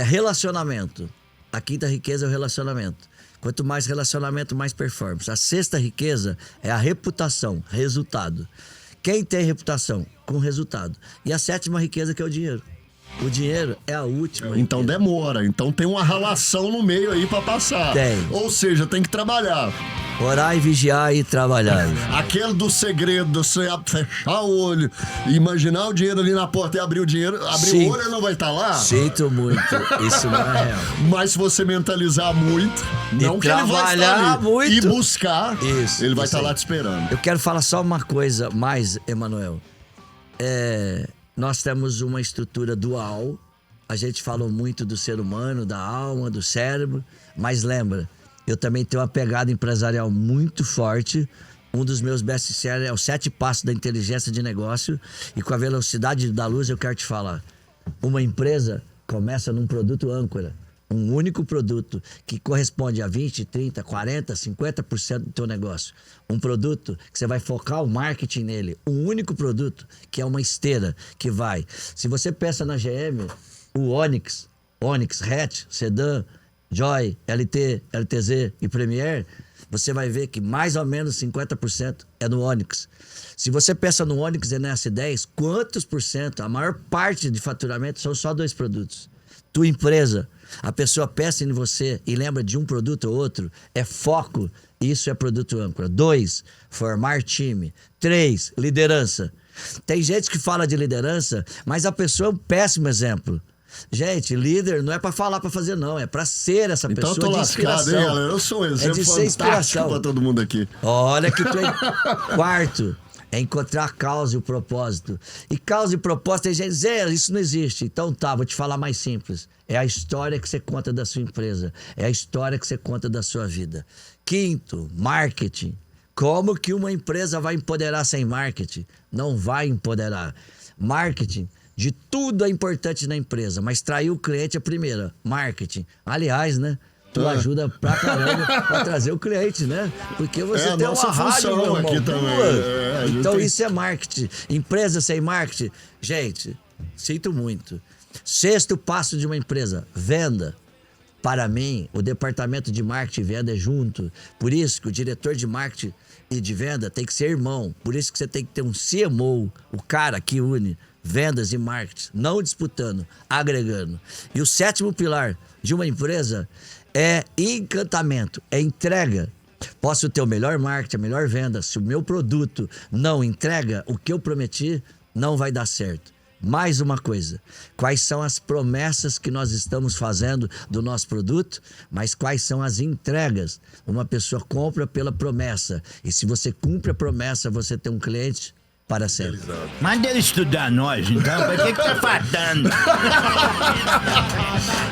Relacionamento. A quinta riqueza é o relacionamento. Quanto mais relacionamento, mais performance. A sexta riqueza é a reputação, resultado. Quem tem reputação? Com resultado. E a sétima riqueza que é o dinheiro. O dinheiro é a última. Então riqueza. demora. Então tem uma relação no meio aí pra passar. Tem. Ou seja, tem que trabalhar. Orar e vigiar e trabalhar. Aquele do segredo, você fechar o olho e imaginar o dinheiro ali na porta e abrir o dinheiro. Abrir Sim. o olho, ele não vai estar lá. Sinto muito. Isso não é real. Mas se você mentalizar muito, E não que ele vai estar trabalhar ali, muito. e buscar, Isso, ele vai isso estar aí. lá te esperando. Eu quero falar só uma coisa mais, Emanuel. Nós temos uma estrutura dual. A gente falou muito do ser humano, da alma, do cérebro. Mas lembra, eu também tenho uma pegada empresarial muito forte. Um dos meus best-sellers é os 7 Passos da Inteligência de Negócio. E com a velocidade da luz eu quero te falar. Uma empresa começa num produto âncora. Um único produto que corresponde a 20, 30, 40, 50% do teu negócio. Um produto que você vai focar o marketing nele. Um único produto que é uma esteira que vai. Se você pensa na GM, o Onix, Hatch, Sedan, Joy, LT, LTZ e Premier, você vai ver que mais ou menos 50% é no Onix. Se você pensa no Onix e no S10, quantos por cento? A maior parte de faturamento são só 2 produtos. Tua empresa, a pessoa pensa em você e lembra de um produto ou outro, é foco, isso é produto âncora. 2, formar time. 3, liderança. Tem gente que fala de liderança, mas a pessoa é um péssimo exemplo. Gente, líder não é pra falar, pra fazer não, é pra ser essa Então pessoa eu tô de lascado, inspiração. hein, galera? Eu sou um exemplo de ser fantástico inspiração. pra todo mundo aqui. Olha que tu é... Quarto, é encontrar a causa e o propósito. E causa e propósito, tem gente que diz, isso não existe. Então tá, vou te falar mais simples. É a história que você conta da sua empresa. É a história que você conta da sua vida. Quinto, marketing. Como que uma empresa vai empoderar sem marketing? Não vai empoderar. Marketing, de tudo é importante na empresa, mas trair o cliente é a primeira. Marketing. Aliás, né? Tu ajuda pra caramba pra trazer o cliente, né? Porque você É a tem nossa uma rádio, função meu aqui irmão. também. Pô, A gente então tem- isso é marketing. Empresa sem marketing, gente, sinto muito. Sexto passo de uma empresa, venda. Para mim, o departamento de marketing e venda é junto. Por isso que o diretor de marketing e de venda tem que ser irmão. Por isso que você tem que ter um CMO, o cara que une vendas e marketing, não disputando, agregando. E o sétimo pilar de uma empresa é encantamento, é entrega. Posso ter o melhor marketing, a melhor venda. Se o meu produto não entrega o que eu prometi, não vai dar certo. Mais uma coisa, quais são as promessas que nós estamos fazendo do nosso produto, mas quais são as entregas? Uma pessoa compra pela promessa, e se você cumpre a promessa, você tem um cliente para sempre. Manda ele estudar nós, então. Pra que tá faltando?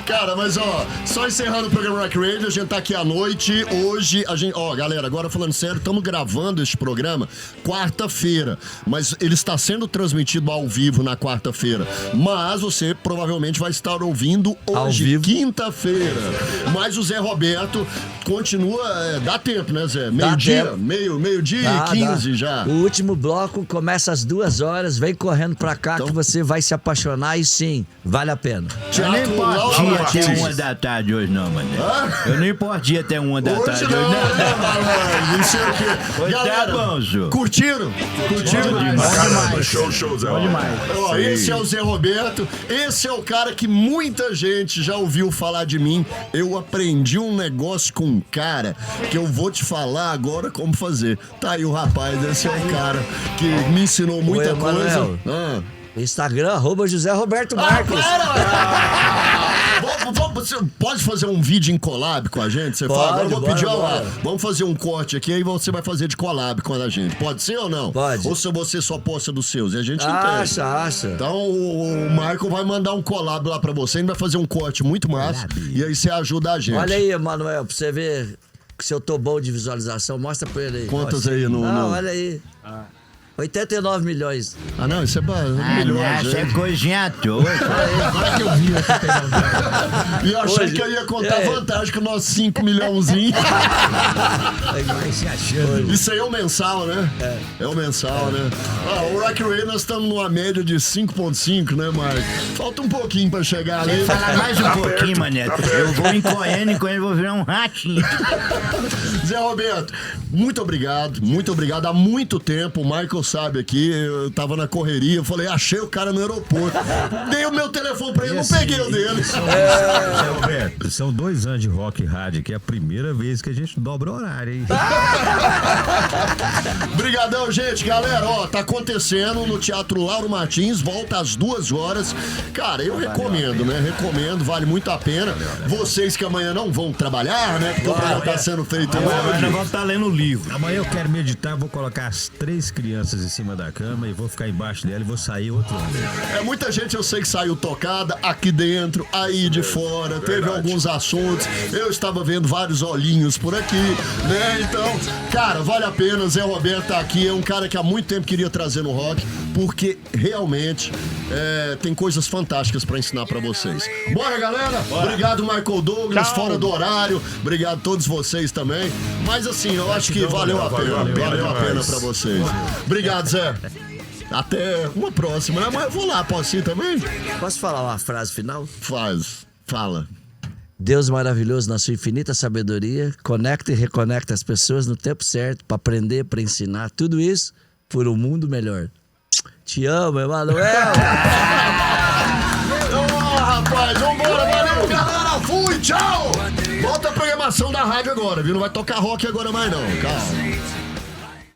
Cara, mas ó, só encerrando o programa Rock Radio, a gente tá aqui à noite. Hoje, a gente. Ó, galera, agora falando sério, estamos gravando este programa quarta-feira. Mas ele está sendo transmitido ao vivo na quarta-feira. Mas você provavelmente vai estar ouvindo Ao hoje, vivo. quinta-feira. Mas o Zé Roberto continua. Dá tempo, né, Zé? Dá Meio-dia? tempo. Meio-dia Dá, e 15 dá. já. O último bloco começa às 2 horas, vem correndo pra cá Então- que você vai se apaixonar e sim, vale a pena. Eu nem Teatro podia Laura até Martins. 1 da tarde hoje, não, mano. Eu nem podia até 1 da Hoje tarde não, hoje, não. né, malandro? Não sei o quê. Hoje tá Galera, bom, senhor. curtiram? Curtiram? Caramba, show, Zé. Bom demais. Ó, Sim. esse é o Zé Roberto, esse é o cara que muita gente já ouviu falar de mim. Eu aprendi um negócio com um cara que eu vou te falar agora como fazer. Tá aí o rapaz, esse é o cara que me ensinou muita Oi, coisa. Emanuel. Instagram, @José Roberto Marques. Você pode fazer um vídeo em collab com a gente? Você fala, agora eu vou Pode, pedir, bora, ó, bora. vamos fazer um corte aqui, aí você vai fazer de collab com a gente. Pode ser ou não? Pode. Ou se você só posta dos seus? E a gente Acha. Então o Michael vai mandar um collab lá pra você, ele vai fazer um corte muito massa, e aí você ajuda a gente. Olha aí, Emanuel, pra você ver se eu tô bom de visualização, mostra pra ele aí. Quantas Mostra. aí no- Não, no- olha aí. 89 milhões. Ah, não, isso é milhões, Essa é né? coisinha à toa. Agora que eu vi aqui, E eu achei Hoje- que eu ia contar vantagem com o nosso 5 milhãozinho. Isso aí é o mensal, né? É o mensal, né? O Rock Ray nós estamos numa média de 5,5, né, Marco? Falta um pouquinho pra chegar ali. Fala mais um pouquinho, mané. Eu vou encolhendo e vou virar um ratinho. Zé Roberto, muito obrigado, muito obrigado. Há muito tempo, o Michael sabe aqui, eu tava na correria, eu falei, achei o cara no aeroporto. Dei o meu telefone pra ele, não peguei o dele. Roberto, são 2 anos de rock rádio, que é a primeira vez que a gente dobra o horário, hein? Brigadão, gente. Galera, ó, tá acontecendo no Teatro Lauro Martins, volta às 2 horas. Cara, eu recomendo, né? Recomendo, vale muito a pena. Vocês que amanhã não vão trabalhar, né? Porque o programa tá sendo feito Agora hoje. eu vou estar lendo o livro. Amanhã eu quero meditar, vou colocar as 3 crianças em cima da cama e vou ficar embaixo dela e vou sair outro ano. É muita gente, eu sei que saiu tocada aqui dentro, aí de fora, teve alguns assuntos. Eu estava vendo vários olhinhos por aqui, né? Então, cara, vale a pena. Zé Roberto tá aqui, é um cara que há muito tempo queria trazer no rock, porque realmente tem coisas fantásticas pra ensinar pra vocês. Bora, galera? Obrigado, Michael Douglas, fora do horário. Obrigado a todos vocês também. Mas assim, eu acho que valeu a pena. Valeu a pena pra vocês. Obrigado, Zé. Até uma próxima, né? Mas eu vou lá, posso ir também? Posso falar uma frase final? Fala. Deus maravilhoso, na sua infinita sabedoria, conecta e reconecta as pessoas no tempo certo para aprender, para ensinar. Tudo isso por um mundo melhor. Te amo, Emanuel! Rapaz, vambora, valeu, galera, fui, tchau! Volta a programação da rádio agora, viu? Não vai tocar rock agora mais não, calma.